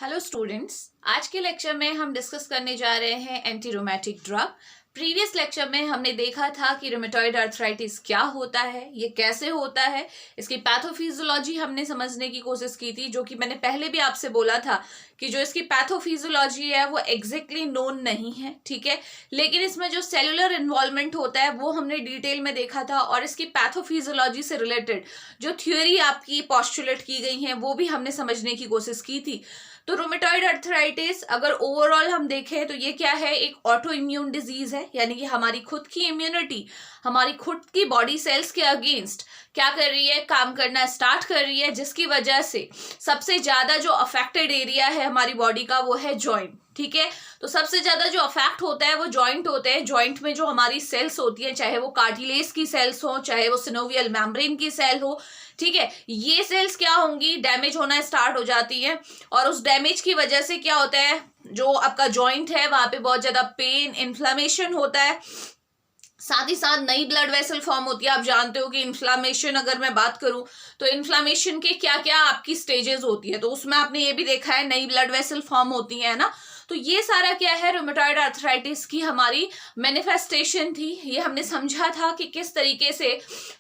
Hello students, आज के lecture में हम डिस्कस करने जा रहे हैं anti rheumatic drug. Previous lecture में हमने देखा था कि रोमेटॉइड अर्थराइटिस क्या होता है, ये कैसे होता है, इसकी पैथोफिजियोलॉजी हमने समझने की कोशिश की थी, जो कि मैंने पहले भी आपसे बोला था कि जो इसकी पैथोफिजियोलॉजी है वो एग्जैक्टली नोन नहीं है, ठीक है। लेकिन इसमें जो सेलुलर इन्वॉल्वमेंट होता है वो हमने डिटेल में देखा था, और इसकी पैथोफिजियोलॉजी से रिलेटेड जो थ्योरी आपकी पोस्टुलेट की गई है वो भी हमने समझने की कोशिश की थी। तो रोमेटॉइड अर्थराइटिस अगर ओवरऑल हम देखें तो ये क्या है, एक ऑटो इम्यून डिजीज है, यानी कि हमारी खुद की इम्यूनिटी हमारी खुद की बॉडी सेल्स के अगेंस्ट क्या कर रही है, काम करना स्टार्ट कर रही है, जिसकी वजह से सबसे ज्यादा जो अफेक्टेड एरिया है हमारी बॉडी का वो है जॉइंट, ठीक है। तो सबसे ज्यादा जो अफेक्ट होता है वो जॉइंट होते हैं। जॉइंट में जो हमारी सेल्स होती है, चाहे वो कार्टिलेज की सेल्स हो, चाहे वो सिनोवियल मेम्ब्रेन की सेल हो, ठीक है, ये सेल्स क्या होंगी, डैमेज होना स्टार्ट हो जाती है, और उस डैमेज की वजह से क्या होता है, जो आपका जॉइंट है वहां पे बहुत ज्यादा पेन, इन्फ्लामेशन होता है, साथ ही साथ नई ब्लड वेसल फॉर्म होती है। आप जानते हो कि इन्फ्लामेशन, अगर मैं बात करूं तो इन्फ्लामेशन के क्या क्या आपकी स्टेजेस होती है, तो उसमें आपने ये भी देखा है नई ब्लड वेसल फॉर्म होती है ना। तो ये सारा क्या है, रोमेटॉइड अर्थराइटिस की हमारी मैनिफेस्टेशन थी। ये हमने समझा था कि किस तरीके से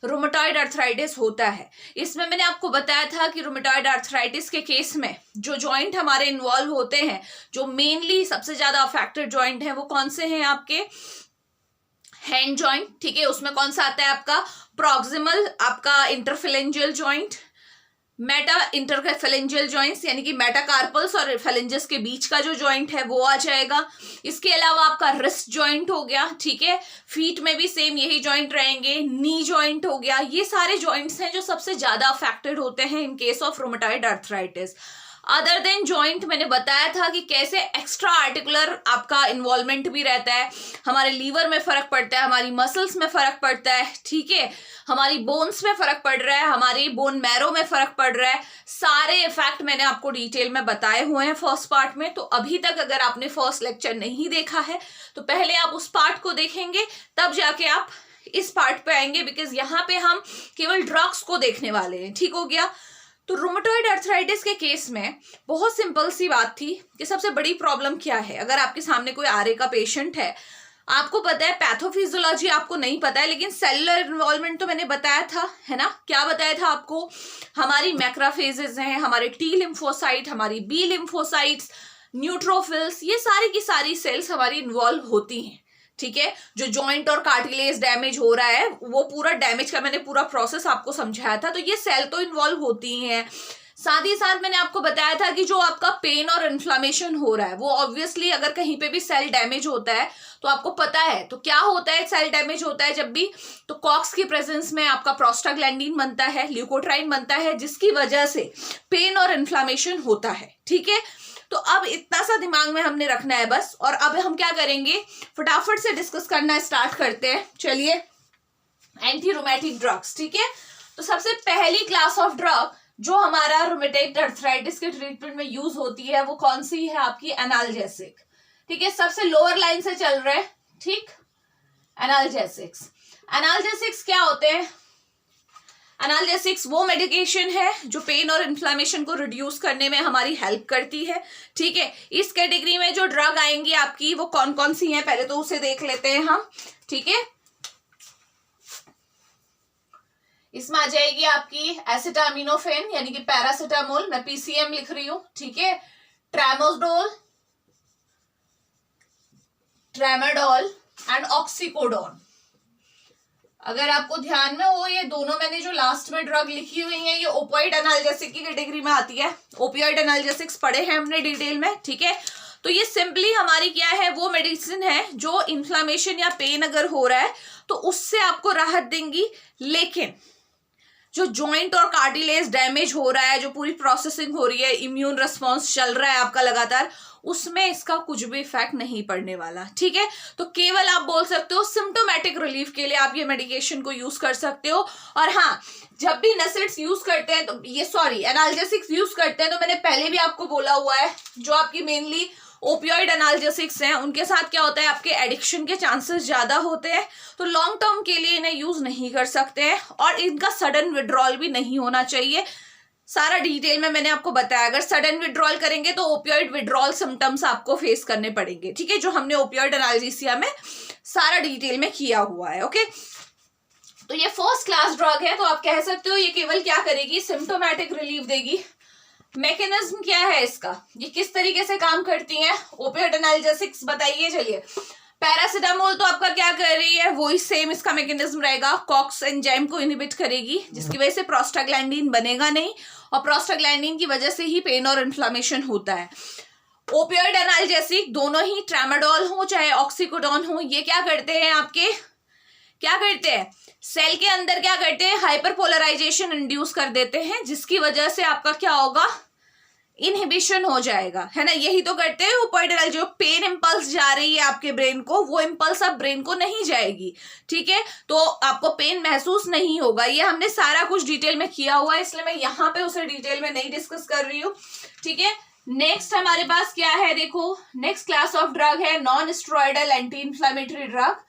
रोमेटॉइड अर्थराइटिस होता है। इसमें मैंने आपको बताया था कि रोमेटॉइड अर्थराइटिस के केस में जो जॉइंट हमारे इन्वॉल्व होते हैं, जो मेनली सबसे ज्यादा अफेक्टेड जॉइंट है वो कौन से हैं, आपके हैंड जॉइंट, ठीक है। उसमें कौन सा आता है, आपका प्रॉक्सिमल, आपका interphalangeal joint, Meta interphalangeal joints यानी कि मेटाकार्पल्स और फेलेंजेस के बीच का जो जॉइंट है वो आ जाएगा। इसके अलावा आपका रिस्ट जॉइंट हो गया, ठीक है। फीट में भी सेम यही जॉइंट रहेंगे, नी जॉइंट हो गया। ये सारे जॉइंट्स हैं जो सबसे ज्यादा अफेक्टेड होते हैं in case of rheumatoid arthritis. Other than joint मैंने बताया था कि कैसे एक्स्ट्रा आर्टिकुलर आपका इन्वॉल्वमेंट भी रहता है। हमारे लीवर में फर्क पड़ता है, हमारी मसल्स में फर्क पड़ता है, ठीक है, हमारी बोन्स में फर्क पड़ रहा है, हमारी बोन मैरो में फर्क पड़ रहा है। सारे इफेक्ट मैंने आपको डिटेल में बताए हुए हैं फर्स्ट पार्ट में। तो अभी तक अगर आपने फर्स्ट लेक्चर नहीं देखा है तो पहले आप उस पार्ट को देखेंगे, तब जाके आप इस पार्ट पे आएंगे, बिकॉज यहाँ पे हम केवल ड्रग्स को देखने वाले हैं, ठीक हो गया। तो रोमेटॉइड अर्थराइटिस के केस में बहुत सिंपल सी बात थी कि सबसे बड़ी प्रॉब्लम क्या है। अगर आपके सामने कोई आरए का पेशेंट है, आपको पता है पैथोफिजियोलॉजी आपको नहीं पता है, लेकिन सेलुलर इन्वॉल्वमेंट तो मैंने बताया था, है ना। क्या बताया था आपको, हमारी मैक्रोफेजेस हैं, हमारे टी लिम्फोसाइट, हमारी बी लिम्फोसाइट्स, न्यूट्रोफिल्स, ये सारी की सारी सेल्स हमारी इन्वॉल्व होती हैं, ठीक है। जो जॉइंट और कार्टिलेज डैमेज हो रहा है वो पूरा डैमेज का मैंने पूरा प्रोसेस आपको समझाया था। तो ये सेल तो इन्वॉल्व होती हैं। साथ ही साथ मैंने आपको बताया था कि जो आपका पेन और इन्फ्लामेशन हो रहा है वो ऑब्वियसली अगर कहीं पे भी सेल डैमेज होता है तो आपको पता है, तो क्या होता है, सेल डैमेज होता है जब भी, तो कॉक्स की प्रेजेंस में आपका प्रोस्टाग्लैंडिन बनता है, ल्यूकोट्राइन बनता है, जिसकी वजह से पेन और इन्फ्लामेशन होता है, ठीक है। तो अब इतना सा दिमाग में हमने रखना है बस। और अब हम क्या करेंगे, फटाफट से डिस्कस करना स्टार्ट करते हैं। चलिए, एंटी रोमैटिक ड्रग्स, ठीक है। तो सबसे पहली क्लास ऑफ ड्रग जो हमारा रोमेटॉइड अर्थराइटिस के ट्रीटमेंट में यूज होती है वो कौन सी है, आपकी एनाल्जेसिक, ठीक है। सबसे लोअर लाइन से चल रहे हैं, ठीक। एनाल्जेसिक्स, एनाल्जेसिक्स क्या होते हैं, एनाल्जेसिक्स वो मेडिकेशन है जो पेन और इन्फ्लामेशन को रिड्यूस करने में हमारी हेल्प करती है, ठीक है। इस कैटेगरी में जो ड्रग आएंगी आपकी वो कौन कौन सी हैं, पहले तो उसे देख लेते हैं हम, ठीक है। इसमें आ जाएगी आपकी एसिटामिनोफेन यानी कि पैरासिटामोल, मैं पीसीएम लिख रही हूं, ठीक है। ट्रामोडोल, ट्रामाडोल एंड ऑक्सीकोडोन। अगर आपको ध्यान में हो, ये दोनों मैंने जो लास्ट में ड्रग लिखी हुई है ये ओपियोइड एनाल्जेसिक की कैटेगरी में आती है। ओपियोइड एनाल्जेसिक्स पढ़े हैं हमने डिटेल में, ठीक है। तो ये सिंपली हमारी क्या है, वो मेडिसिन है जो इन्फ्लामेशन या पेन अगर हो रहा है तो उससे आपको राहत देंगी। लेकिन जो जॉइंट और कार्टिलेज डैमेज हो रहा है, जो पूरी प्रोसेसिंग हो रही है, इम्यून रिस्पॉन्स चल रहा है आपका लगातार, उसमें इसका कुछ भी इफेक्ट नहीं पड़ने वाला, ठीक है। तो केवल आप बोल सकते हो सिम्टोमेटिक रिलीफ के लिए आप ये मेडिकेशन को यूज कर सकते हो। और हाँ, जब भी नसेट्स यूज करते हैं तो ये एनाल्जेसिक्स यूज करते हैं तो मैंने पहले भी आपको बोला हुआ है, जो आपकी मेनली ओपियोइड एनाल्जेसिक्स हैं उनके साथ क्या होता है, आपके एडिक्शन के चांसेस ज्यादा होते हैं, तो लॉन्ग टर्म के लिए इन्हें यूज नहीं कर सकते हैं और इनका सडन विड्रॉल भी नहीं होना चाहिए। सारा डिटेल में मैंने आपको बताया। अगर सडन विड्रॉल करेंगे तो ओपियोइड विड्रॉल सिम्टम्स आपको फेस करने पड़ेंगे, ठीक है, जो हमने ओपियोइड एनाल्जेसिया में सारा डिटेल में किया हुआ है। ओके, तो ये फर्स्ट क्लास ड्रग है, तो आप कह सकते हो ये केवल क्या करेगी, सिम्टोमेटिक रिलीफ देगी। मैकेनिज्म क्या है इसका, ये किस तरीके से काम करती है, ओपियोइड एनाल्जेसिक्स बताइए। चलिए, पैरासिटामोल तो आपका क्या कर रही है, वही सेम इसका मैकेनिज्म रहेगा, कॉक्स एंजाइम को इनहिबिट करेगी, जिसकी वजह से प्रोस्टाग्लैंडिन बनेगा नहीं, और प्रोस्टाग्लैंडिन की वजह से ही पेन और इन्फ्लामेशन होता है। ओपियोइड एनाल्जेसिक दोनों ही ट्रामाडोल हो चाहे ऑक्सीकोडोन हो, ये क्या करते हैं, आपके क्या करते हैं, सेल के अंदर क्या करते हैं, हाइपरपोलराइजेशन इंड्यूस कर देते हैं, जिसकी वजह से आपका क्या होगा, इनहिबिशन हो जाएगा, है ना। यही तो करते हैं ओपियोइड एनाल्जेसिक, जो पेन इंपल्स जा रही है आपके ब्रेन को, वो इंपल्स अब ब्रेन को नहीं जाएगी, ठीक है, तो आपको पेन महसूस नहीं होगा। ये हमने सारा कुछ डिटेल में किया हुआ है, इसलिए मैं यहाँ पे उसे डिटेल में नहीं डिस्कस कर रही हूँ, ठीक है। नेक्स्ट हमारे पास क्या है, देखो नेक्स्ट क्लास ऑफ ड्रग है non steroidal anti inflammatory drug.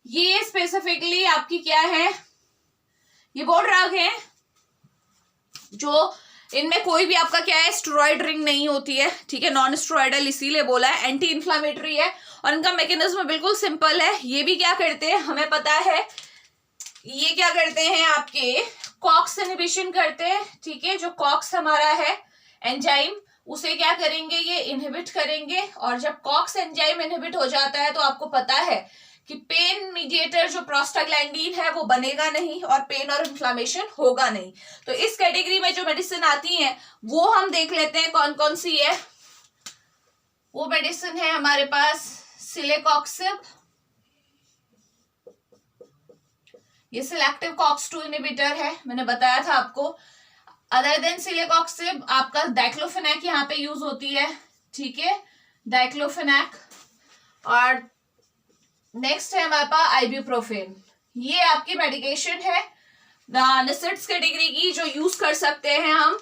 ये स्पेसिफिकली आपकी क्या है, ये वो ड्रग है जो इनमें कोई भी आपका क्या है, स्टेरॉइड रिंग नहीं होती है, ठीक है, नॉन स्टेरॉयडल इसीलिए बोला है, एंटी इंफ्लेमेटरी है, और इनका मैकेनिज्म बिल्कुल सिंपल है। ये भी क्या करते हैं, हमें पता है, ये क्या करते हैं, आपके कॉक्स इनहिबिशन करते हैं, ठीक है, जो कॉक्स हमारा है एंजाइम, उसे क्या करेंगे, ये इनहिबिट करेंगे, और जब कॉक्स एंजाइम इनहिबिट हो जाता है तो आपको पता है कि पेन मीडिएटर जो प्रोस्टाग्लैंडिन है वो बनेगा नहीं, और पेन और इन्फ्लामेशन होगा नहीं। तो इस कैटेगरी में जो मेडिसिन आती हैं वो हम देख लेते हैं कौन कौन सी है। वो मेडिसिन है हमारे पास सिलेकॉक्सिब, ये सिलेक्टिव कॉक्स-2 इनहिबिटर है, मैंने बताया था आपको। अदर देन सिलेकॉक्सिब आपका डाइक्लोफेनेक यहाँ पे यूज होती है, ठीक है, डाइक्लोफेनेक। और नेक्स्ट है हमारे पास आइब्यूप्रोफेन, ये आपकी मेडिकेशन है NSAIDs कैटेगरी की, जो यूज कर सकते हैं हम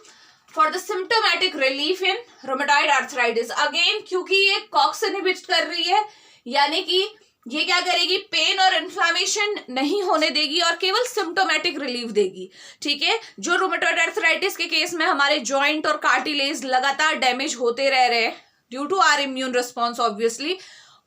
for the symptomatic relief in rheumatoid arthritis. Again क्योंकि ये कॉक्स इनहिबिट कर रही है, यानी कि ये क्या करेगी, पेन और इन्फ्लामेशन नहीं होने देगी और केवल सिम्टोमेटिक रिलीफ देगी, ठीक है। जो रोमेटॉइड आर्थराइटिस के केस में हमारे जॉइंट और कार्टिलेज लगातार डैमेज होते रह रहे हैं due to our immune response, obviously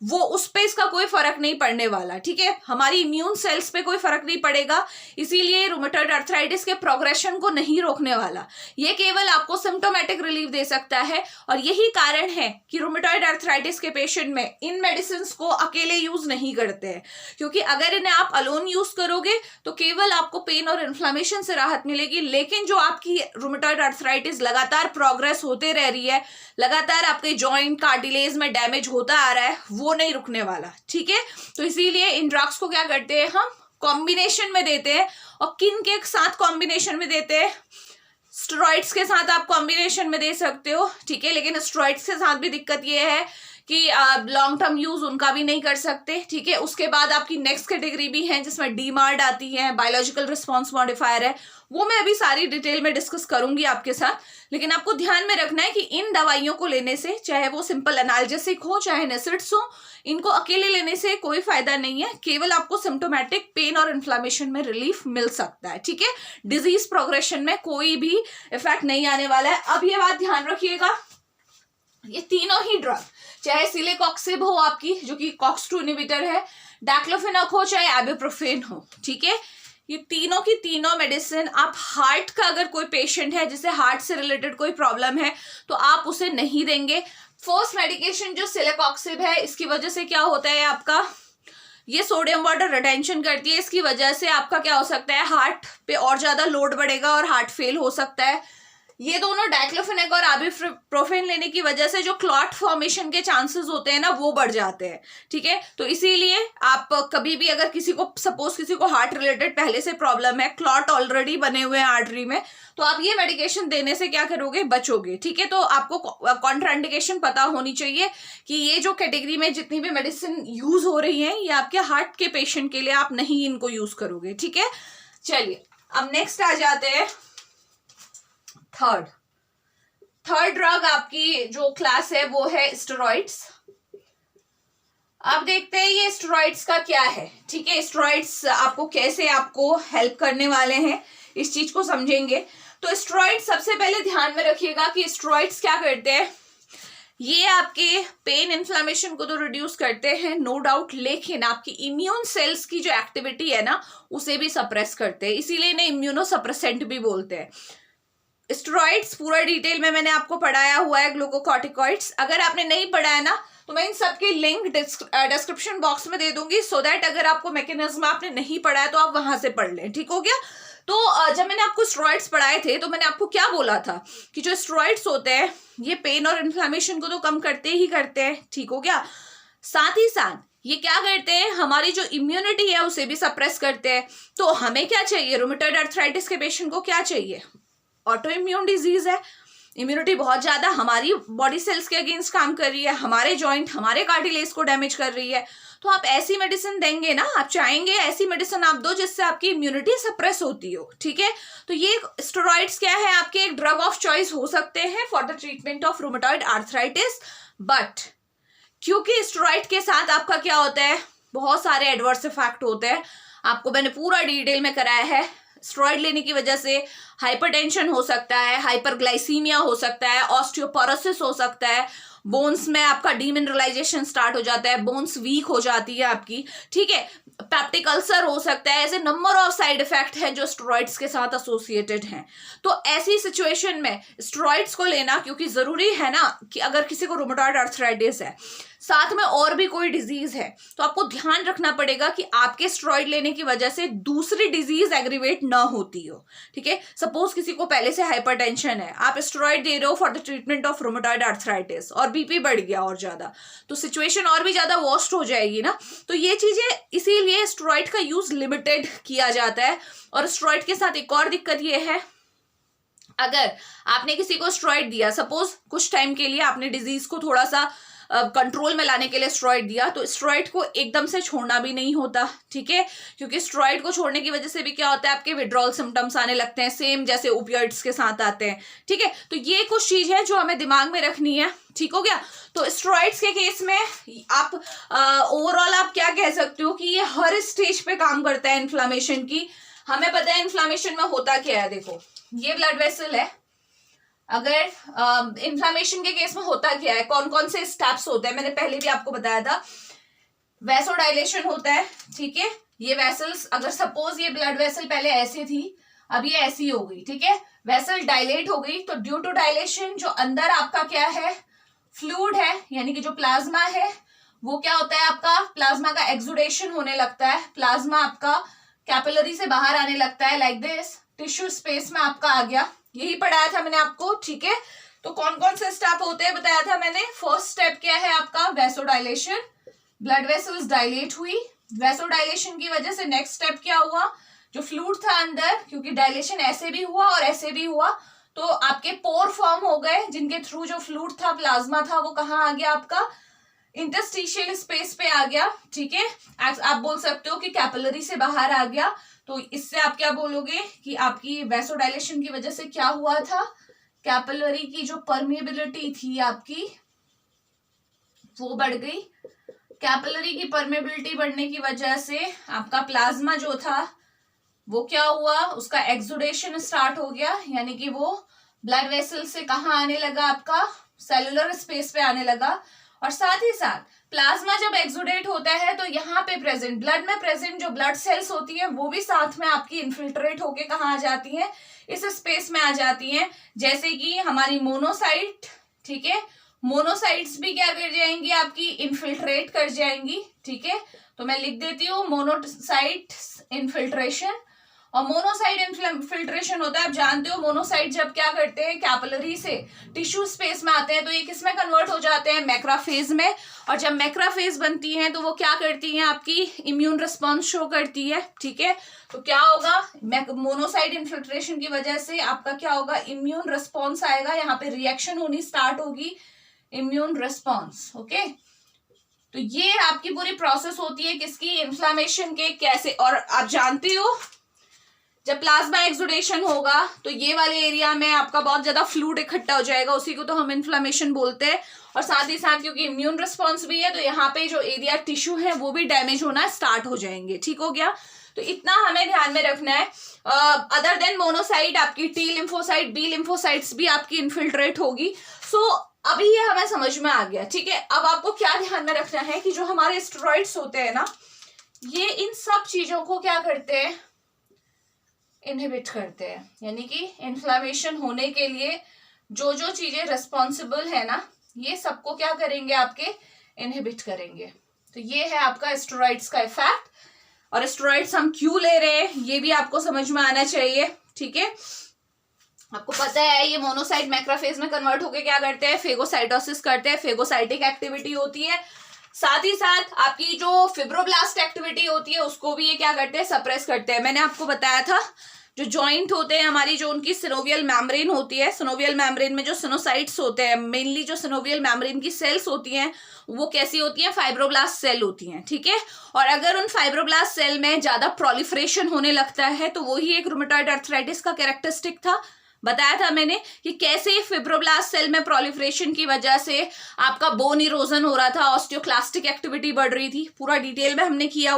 वो उस पे इसका कोई फर्क नहीं पड़ने वाला, ठीक है, हमारी इम्यून सेल्स पे कोई फर्क नहीं पड़ेगा, इसीलिए रूमेटॉइड आर्थराइटिस के प्रोग्रेशन को नहीं रोकने वाला, ये केवल आपको सिम्टोमेटिक रिलीफ दे सकता है। और यही कारण है कि रूमेटॉइड आर्थराइटिस के पेशेंट में इन मेडिसिन को अकेले यूज नहीं करते हैं, क्योंकि अगर इन्हें आप अलोन यूज करोगे तो केवल आपको पेन और इन्फ्लामेशन से राहत मिलेगी, लेकिन जो आपकी रूमेटॉइड आर्थराइटिस लगातार प्रोग्रेस होते रह रही है, लगातार आपके जॉइंट कार्टिलेज में डैमेज होता आ रहा है, वो नहीं रुकने वाला, ठीक है। तो इसीलिए इन ड्रग्स को क्या करते हैं, हम कॉम्बिनेशन में देते हैं। और किन के साथ कॉम्बिनेशन में देते हैं, स्टेरॉइड्स के साथ आप कॉम्बिनेशन में दे सकते हो, ठीक है, लेकिन स्टेरॉइड्स के साथ भी दिक्कत ये है कि लॉन्ग टर्म यूज उनका भी नहीं कर सकते, ठीक है। उसके बाद आपकी नेक्स्ट कैटेगरी भी है जिसमें डीमार्ड आती है, बायोलॉजिकल रिस्पॉन्स मॉडिफायर है, वो मैं अभी सारी डिटेल में डिस्कस करूंगी आपके साथ। लेकिन आपको ध्यान में रखना है कि इन दवाइयों को लेने से, चाहे वो सिंपल एनाल्जेसिक हो चाहे NSAIDs हो, इनको अकेले लेने से कोई फायदा नहीं है, केवल आपको सिम्टोमेटिक पेन और इन्फ्लामेशन में रिलीफ मिल सकता है, ठीक है, डिजीज प्रोग्रेशन में कोई भी इफेक्ट नहीं आने वाला है। अब ये बात ध्यान रखिएगा, ये तीनों ही ड्रग, चाहे सिलेकॉक्सिब हो आपकी जो कि कॉक्स-2 इनहिबिटर है, डाइक्लोफेनेक हो चाहे आइब्यूप्रोफेन हो, ठीक है, ये तीनों की तीनों मेडिसिन आप हार्ट का अगर कोई पेशेंट है जिसे हार्ट से रिलेटेड कोई प्रॉब्लम है तो आप उसे नहीं देंगे। फर्स्ट मेडिकेशन जो सिलेकॉक्सिब है, इसकी वजह से क्या होता है, आपका ये सोडियम वाटर रिटेंशन करती है, इसकी वजह से आपका क्या हो सकता है, हार्ट पे और ज्यादा लोड बढ़ेगा और हार्ट फेल हो सकता है। ये दोनों डाइक्लोफेनेक और आइब्यूप्रोफेन लेने की वजह से जो क्लॉट फॉर्मेशन के चांसेस होते हैं ना, वो बढ़ जाते हैं, ठीक है। तो इसीलिए आप कभी भी अगर किसी को, सपोज किसी को हार्ट रिलेटेड पहले से प्रॉब्लम है, क्लॉट ऑलरेडी बने हुए हैं आर्टरी में, तो आप ये मेडिकेशन देने से क्या करोगे, बचोगे, ठीक है। तो आपको कॉन्ट्राइंडिकेशन पता होनी चाहिए कि ये जो कैटेगरी में जितनी भी मेडिसिन यूज हो रही है, ये आपके हार्ट के पेशेंट के लिए आप नहीं इनको यूज करोगे, ठीक है। चलिए अब नेक्स्ट आ जाते हैं थर्ड ड्रग आपकी जो क्लास है वो है स्टेरॉइड्स। अब देखते हैं ये स्टेरॉइड्स का क्या है, ठीक है, स्टेरॉइड्स आपको कैसे आपको हेल्प करने वाले हैं, इस चीज को समझेंगे। तो स्टेरॉइड सबसे पहले ध्यान में रखिएगा कि स्टेरॉइड्स क्या करते हैं, ये आपके पेन इन्फ्लामेशन को तो रिड्यूस करते हैं नो डाउट, लेकिन आपकी इम्यून सेल्स की जो एक्टिविटी है ना उसे भी सप्रेस करते हैं, इसीलिए इन्हें इम्यूनो सप्रेसेंट भी बोलते हैं। स्टेरॉइड्स पूरा डिटेल में मैंने आपको पढ़ाया हुआ है, ग्लूकोकॉर्टिकॉइड्स। अगर आपने नहीं पढ़ा है ना तो मैं इन सबके लिंक डिस्क्रिप्शन बॉक्स में दे दूंगी, सो दैट अगर आपको मैकेनिज्म आपने नहीं पढ़ा है तो आप वहां से पढ़ लें, ठीक हो गया। तो जब मैंने आपको स्टेरॉइड्स पढ़ाए थे तो मैंने आपको क्या बोला था कि जो स्टेरॉइड्स होते हैं ये पेन और इन्फ्लेमेशन को तो कम करते ही करते हैं, ठीक हो गया। साथ ही साथ ये क्या करते हैं, हमारी जो इम्यूनिटी है उसे भी सप्रेस करते हैं। तो हमें क्या चाहिए, रूमेटॉइड अर्थराइटिस के पेशेंट को क्या चाहिए, ऑटो इम्यून डिजीज है, इम्यूनिटी बहुत ज्यादा हमारी बॉडी सेल्स के अगेंस्ट काम कर रही है, हमारे जॉइंट हमारे कार्टिलेज को डैमेज कर रही है, तो आप ऐसी मेडिसिन देंगे ना, आप चाहेंगे ऐसी मेडिसिन आप दो जिससे आपकी इम्यूनिटी सप्रेस होती हो, ठीक है। तो ये स्टेरॉइड्स क्या है, आपके एक ड्रग ऑफ चॉइस हो सकते हैं for the treatment of rheumatoid arthritis, but क्योंकि स्टेरॉइड के साथ आपका क्या होता है, बहुत सारे एडवर्स इफेक्ट होते हैं, आपको मैंने पूरा डिटेल में कराया है। स्टेरॉइड लेने की वजह से हाइपरटेंशन हो सकता है, हाइपरग्लाइसीमिया हो सकता है, ऑस्टियोपोरोसिस हो सकता है, बोन्स में आपका डीमिनरलाइजेशन स्टार्ट हो जाता है, बोन्स वीक हो जाती है आपकी, ठीक है, पेप्टिक अल्सर हो सकता है, ऐसे नंबर ऑफ साइड इफेक्ट हैं जो स्टेरॉइड्स के साथ एसोसिएटेड हैं। तो ऐसी सिचुएशन में स्टेरॉइड्स को लेना क्योंकि जरूरी है ना कि अगर किसी को रूमेटॉइड आर्थराइटिस है साथ में और भी कोई डिजीज है तो आपको ध्यान रखना पड़ेगा कि आपके स्टेरॉइड लेने की वजह से दूसरी डिजीज एग्रीवेट ना होती हो, ठीक है। सपोज किसी को पहले से हाइपरटेंशन है, आप स्टेरॉइड दे रहे हो for the treatment of rheumatoid arthritis और बीपी बढ़ गया और ज्यादा, तो सिचुएशन और भी ज्यादा वर्स्ट हो जाएगी ना। तो ये चीजें इसीलिए स्टेरॉइड का यूज लिमिटेड किया जाता है। और स्टेरॉइड के साथ एक और दिक्कत ये है, अगर आपने किसी को स्टेरॉइड दिया, सपोज कुछ टाइम के लिए आपने डिजीज को थोड़ा सा कंट्रोल में लाने के लिए स्टेरॉइड दिया, तो स्टेरॉइड को एकदम से छोड़ना भी नहीं होता, ठीक है, क्योंकि स्टेरॉइड को छोड़ने की वजह से भी क्या होता है, आपके विड्रॉल सिम्टम्स आने लगते हैं, सेम जैसे ओपियोइड्स के साथ आते हैं, ठीक है। तो ये कुछ चीज है जो हमें दिमाग में रखनी है, ठीक हो गया। तो स्टेरॉइड्स के केस में आप ओवरऑल आप क्या कह सकते हो कि ये हर स्टेज पे काम करता है इन्फ्लामेशन की। हमें पता है इन्फ्लामेशन में होता क्या है, देखो ये ब्लड वेसल है, अगर इन्फ्लामेशन के केस में होता क्या है, कौन कौन से स्टेप्स होते हैं, मैंने पहले भी आपको बताया था। वैसोडाइलेशन होता है, ठीक है, ये वेसल्स, अगर सपोज ये ब्लड वेसल पहले ऐसी थी अब ये ऐसी हो गई, ठीक है, वेसल डायलेट हो गई, तो ड्यू टू डायलेशन जो अंदर आपका क्या है, फ्लूइड है, यानी कि जो प्लाज्मा है वो क्या होता है, आपका प्लाज्मा का एक्सुडेशन होने लगता है, प्लाज्मा आपका कैपिलरी से बाहर आने लगता है, लाइक दिस, टिश्यू स्पेस में आपका आ गया, यही पढ़ाया था मैंने आपको, ठीक है। तो कौन कौन से स्टेप होते हैं बताया था मैंने। फर्स्ट स्टेप क्या है आपका, वैसोडाइलेशन, ब्लड वेसल्स डायलेट हुई, वैसोडाइलेशन की वजह से नेक्स्ट स्टेप क्या हुआ, जो फ्लूइड था अंदर, क्योंकि डायलेशन ऐसे भी हुआ और ऐसे भी हुआ, तो आपके पोर फॉर्म हो गए जिनके थ्रू जो फ्लूइड था, प्लाज्मा था, वो कहाँ आ गया, आपका इंटरस्टिशियल स्पेस पे आ गया, ठीक है। आप बोल सकते हो कि कैपिलरी से बाहर आ गया, तो इससे आप क्या बोलोगे कि आपकी वैसोडाइलेशन की वजह से क्या हुआ था, कैपिलरी की जो परमेबिलिटी थी आपकी वो बढ़ गई। कैपिलरी की परमेबिलिटी बढ़ने की वजह से आपका प्लाज्मा जो था वो क्या हुआ, उसका एक्सुडेशन स्टार्ट हो गया, यानी कि वो ब्लड वेसल से कहाँ आने लगा, आपका सेलुलर स्पेस पे आने लगा। और साथ ही साथ प्लाज्मा जब एक्सुडेट होता है तो यहाँ पे प्रेजेंट ब्लड में प्रेजेंट जो ब्लड सेल्स होती है वो भी साथ में आपकी इन्फिल्ट्रेट होके कहाँ आ जाती हैं, इस स्पेस में आ जाती हैं, जैसे कि हमारी मोनोसाइट, ठीक है, मोनोसाइट्स भी क्या कर जाएंगी, आपकी इन्फिल्ट्रेट कर जाएंगी, ठीक है। तो मैं लिख देती हूँ मोनोसाइट इन्फिल्ट्रेशन। और मोनोसाइट इन्फिल्ट्रेशन होता है, आप जानते हो मोनोसाइट जब क्या करते हैं, कैपिलरी से टिश्यू स्पेस में आते हैं तो ये किस में कन्वर्ट हो जाते हैं, मैक्रोफेज में। और जब मैक्रोफेज बनती हैं तो वो क्या करती हैं, आपकी इम्यून रिस्पॉन्स शो करती है, ठीक है। तो क्या होगा, मोनोसाइट इन्फिल्ट्रेशन की वजह से आपका क्या होगा, इम्यून रिस्पॉन्स आएगा, यहाँ पे रिएक्शन होनी स्टार्ट होगी, इम्यून रिस्पॉन्स, ओके। तो ये आपकी पूरी प्रोसेस होती है किसकी, इन्फ्लामेशन के, कैसे। और आप जानते हो जब प्लाज्मा एक्सुडेशन होगा तो ये वाले एरिया में आपका बहुत ज्यादा फ्लूइड इकट्ठा हो जाएगा, उसी को तो हम इन्फ्लामेशन बोलते हैं। और साथ ही साथ क्योंकि इम्यून रिस्पॉन्स भी है तो यहाँ पे जो एरिया टिश्यू है वो भी डैमेज होना स्टार्ट हो जाएंगे, ठीक हो गया। तो इतना हमें ध्यान में रखना है। अदर देन मोनोसाइट आपकी टी लिम्फोसाइट, बी लिम्फोसाइट्स भी आपकी इन्फिल्ट्रेट होगी। सो अभी ये हमें समझ में आ गया, ठीक है। अब आपको क्या ध्यान में रखना है कि जो हमारे स्टेरॉइड्स होते हैं ना, ये इन सब चीजों को क्या करते हैं, इनहिबिट करते हैं। यानी कि इन्फ्लामेशन होने के लिए जो जो चीजें रिस्पॉन्सिबल है ना, ये सबको क्या करेंगे, आपके इनहिबिट करेंगे। तो ये है आपका स्टेरॉइड्स का इफेक्ट। और स्टेरॉइड्स हम क्यों ले रहे हैं ये भी आपको समझ में आना चाहिए, ठीक है। आपको पता है ये मोनोसाइट मैक्रोफेज में कन्वर्ट होके क्या करते हैं, फेगोसाइटोसिस करते हैं, फेगोसाइटिक एक्टिविटी होती है। साथ ही साथ आपकी जो फिब्रोब्लास्ट एक्टिविटी होती है उसको भी ये क्या करते हैं, सप्रेस करते हैं। मैंने आपको बताया था जो जॉइंट होते हैं हमारी, जो उनकी सिनोवियल मेम्ब्रेन होती है, सिनोवियल मेम्ब्रेन में जो सिनोसाइट्स होते हैं, मेनली जो सिनोवियल मेम्ब्रेन की सेल्स होती हैं वो कैसी होती हैं, फाइब्रोब्लास्ट सेल होती हैं, ठीक है। और अगर उन फाइब्रोब्लास्ट सेल में ज्यादा प्रोलिफरेशन होने लगता है तो वही एक रूमेटॉइड आर्थराइटिस का कैरेक्टरिस्टिक था। बताया था मैंने कि कैसे फिब्रोब्लास्ट सेल में प्रोलिफरेशन की वजह से आपका बोन इरोजन हो रहा था, ऑस्टियोक्लास्टिक एक्टिविटी बढ़ रही थी। पूरा डिटेल में हमने किया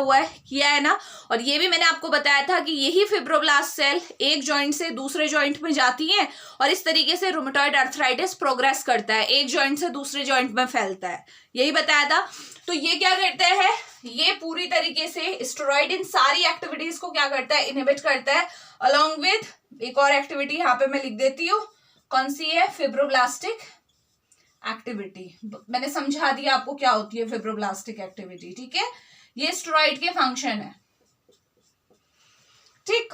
है ना। और ये भी मैंने आपको बताया था कि यही फिब्रोब्लास्ट सेल एक जॉइंट से दूसरे जॉइंट में जाती हैं और इस तरीके से रूमेटॉइड आर्थराइटिस प्रोग्रेस करता है, एक जॉइंट से दूसरे जॉइंट में फैलता है, यही बताया था। तो ये क्या करते हैं, ये पूरी तरीके से स्टेरॉइड इन सारी एक्टिविटीज को क्या करता है, इनहिबिट करता है। अलॉन्ग विद एक और एक्टिविटी यहाँ पे मैं लिख देती हूँ, कौन सी है, फिब्रोब्लास्टिक एक्टिविटी। मैंने समझा दिया आपको क्या होती है फिब्रोब्लास्टिक एक्टिविटी, ठीक है। ये स्टेरॉइड के फंक्शन है, ठीक।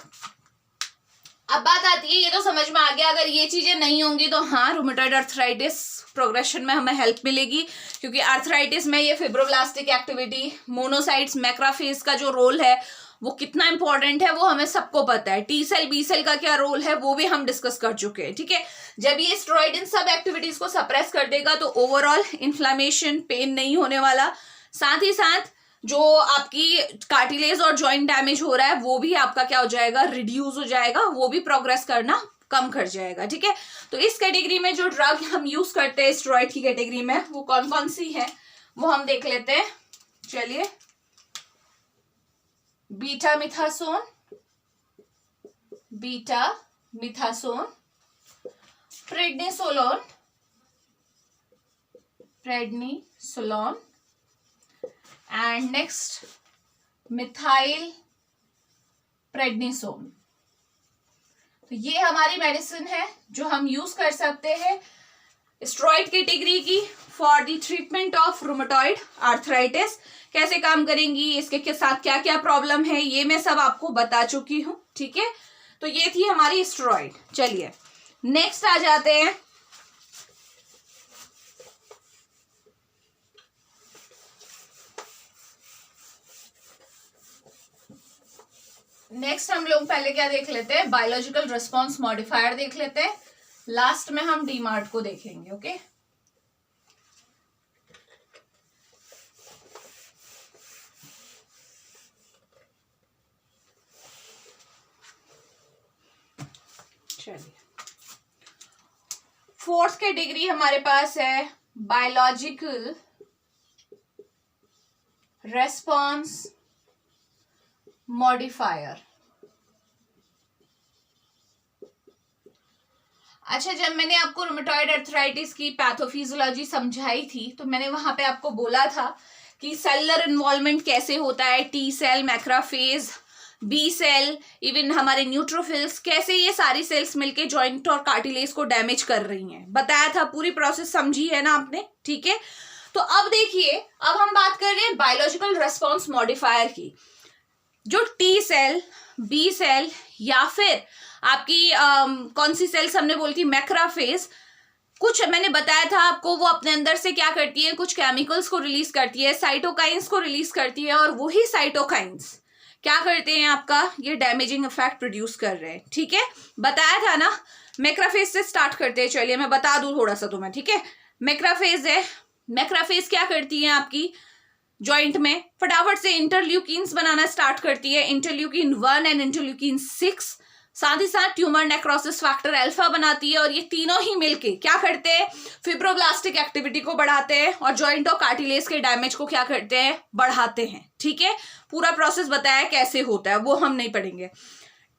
अब बात आती है, ये तो समझ में आ गया, अगर ये चीजें नहीं होंगी तो हाँ रूमेटॉइड आर्थराइटिस प्रोग्रेशन में हमें हेल्प मिलेगी, क्योंकि आर्थराइटिस में ये फिब्रोब्लास्टिक एक्टिविटी, मोनोसाइट्स, मैक्रोफेज का जो रोल है वो कितना इंपॉर्टेंट है वो हमें सबको पता है। टी सेल, बी सेल का क्या रोल है वो भी हम डिस्कस कर चुके हैं, ठीक है। जब ये स्टेरॉइड इन सब एक्टिविटीज को सप्रेस कर देगा तो ओवरऑल इन्फ्लामेशन, पेन नहीं होने वाला। साथ ही साथ जो आपकी कार्टिलेज और जॉइंट डैमेज हो रहा है वो भी आपका क्या हो जाएगा, रिड्यूस हो जाएगा, वो भी प्रोग्रेस करना कम कर जाएगा, ठीक है। तो इस कैटेगरी में जो ड्रग हम यूज करते हैं स्टेरॉइड की कैटेगरी में, वो कौन कौन सी है वो हम देख लेते हैं। चलिए, betamethasone, prednisolone and next methyl prednisone. तो ये हमारी मेडिसिन है जो हम यूज कर सकते हैं स्टेरॉइड कैटेगरी की for the treatment of rheumatoid arthritis. कैसे काम करेंगी, इसके साथ क्या क्या प्रॉब्लम है, ये मैं सब आपको बता चुकी हूं, ठीक है। तो ये थी हमारी स्टेरॉइड। चलिए नेक्स्ट आ जाते हैं, नेक्स्ट हम लोग पहले क्या देख लेते हैं, बायोलॉजिकल रिस्पॉन्स मॉडिफायर देख लेते हैं। लास्ट में हम डीमार्ट को देखेंगे, ओके। चलिए, फोर्थ कैटेगरी हमारे पास है बायोलॉजिकल रेस्पॉन्स मॉडिफायर। अच्छा, जब मैंने आपको रूमेटॉइड आर्थराइटिस की पैथोफिजियोलॉजी समझाई थी तो मैंने वहां पे आपको बोला था कि सेलुलर इन्वॉल्वमेंट कैसे होता है, T cell, macrophage, B cell, even हमारे न्यूट्रोफिल्स, कैसे ये सारी सेल्स मिलके जॉइंट और कार्टिलेज को डैमेज कर रही हैं। बताया था, पूरी प्रोसेस समझी है ना आपने, ठीक है। तो अब देखिए, अब हम बात कर रहे हैं बायोलॉजिकल रेस्पॉन्स मॉडिफायर की। जो टी सेल, बी सेल या फिर आपकी कौन सी सेल्स हमने बोली थी, मैक्रोफेज, कुछ मैंने बताया था आपको, वो अपने अंदर से क्या करती है, कुछ केमिकल्स को रिलीज करती है, साइटोकाइंस को रिलीज करती है, और वही साइटोकाइंस क्या करते हैं, आपका ये डैमेजिंग इफेक्ट प्रोड्यूस कर रहे हैं, ठीक है। बताया था ना, मैक्रोफेज से स्टार्ट करते हैं। चलिए मैं बता दूं थोड़ा सा तुम्हें, ठीक है। मैक्रोफेज है, मैक्रोफेज क्या करती है आपकी जॉइंट में, फटाफट से इंटरल्यूकिन्स बनाना स्टार्ट करती है, इंटरल्यूकिन 1 एंड इंटरल्यूकिन 6। साथ ही साथ ट्यूमर नेक्रोसिस फैक्टर अल्फा बनाती है, और ये तीनों ही मिलके क्या करते हैं, फिब्रोब्लास्टिक एक्टिविटी को बढ़ाते हैं और जॉइंट और कार्टिलेज के डैमेज को क्या करते हैं, बढ़ाते हैं। ठीक है, पूरा प्रोसेस बताया कैसे होता है, वो हम नहीं पढ़ेंगे।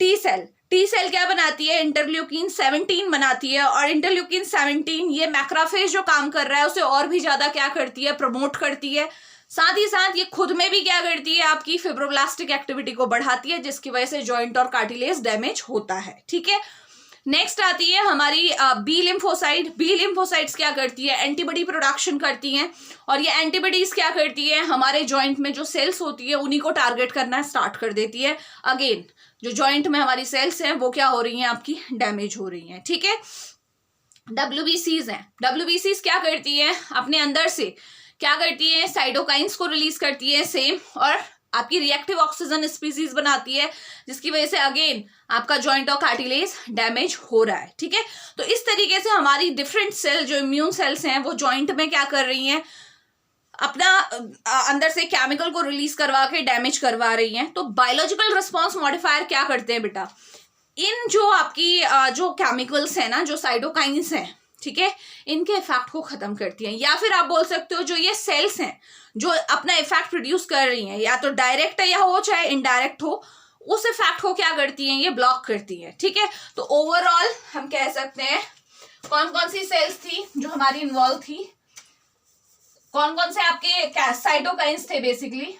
टी सेल क्या बनाती है, इंटरल्यूकिन 17 बनाती है, और इंटरल्यूकिन 17 ये मैक्रोफेज जो काम कर रहा है उसे और भी ज्यादा क्या करती है, प्रमोट करती है। साथ ही साथ ये खुद में भी क्या करती है, आपकी फिब्रोब्लास्टिक एक्टिविटी को बढ़ाती है, जिसकी वजह से जॉइंट और कार्टिलेज डैमेज होता है। ठीक है, नेक्स्ट आती है हमारी बी लिम्फोसाइट। बी लिम्फोसाइट्स क्या करती है, एंटीबॉडी प्रोडक्शन करती हैं, और ये एंटीबॉडीज क्या करती है, हमारे जॉइंट में जो सेल्स होती है उन्हीं को टारगेट करना स्टार्ट कर देती है। अगेन जो जॉइंट में हमारी सेल्स हैं वो क्या हो रही हैं, आपकी डैमेज हो रही हैं। ठीक है, WBCs हैं। WBCs क्या करती है, अपने अंदर से क्या करती है, साइटोकाइंस को रिलीज करती है सेम, और आपकी रिएक्टिव ऑक्सीजन स्पीसीज बनाती है, जिसकी वजह से अगेन आपका जॉइंट और कार्टिलेज डैमेज हो रहा है। ठीक है, तो इस तरीके से हमारी डिफरेंट सेल जो इम्यून सेल्स हैं वो जॉइंट में क्या कर रही हैं, अपना अंदर से केमिकल को रिलीज करवा के डैमेज करवा रही हैं। तो बायोलॉजिकल रिस्पॉन्स मॉडिफायर क्या करते हैं बेटा, इन जो आपकी जो केमिकल्स हैं ना, जो साइटोकाइंस हैं, ठीक है, इनके इफेक्ट को खत्म करती हैं। या फिर आप बोल सकते हो जो ये सेल्स हैं जो अपना इफेक्ट प्रोड्यूस कर रही हैं, या तो डायरेक्ट या हो चाहे इनडायरेक्ट हो, उस इफेक्ट को क्या करती हैं, ये ब्लॉक करती हैं। ठीक है, तो ओवरऑल हम कह सकते हैं कौन कौन सी सेल्स थी जो हमारी इन्वॉल्व थी, कौन कौन से आपके साइटोकाइंस थे, बेसिकली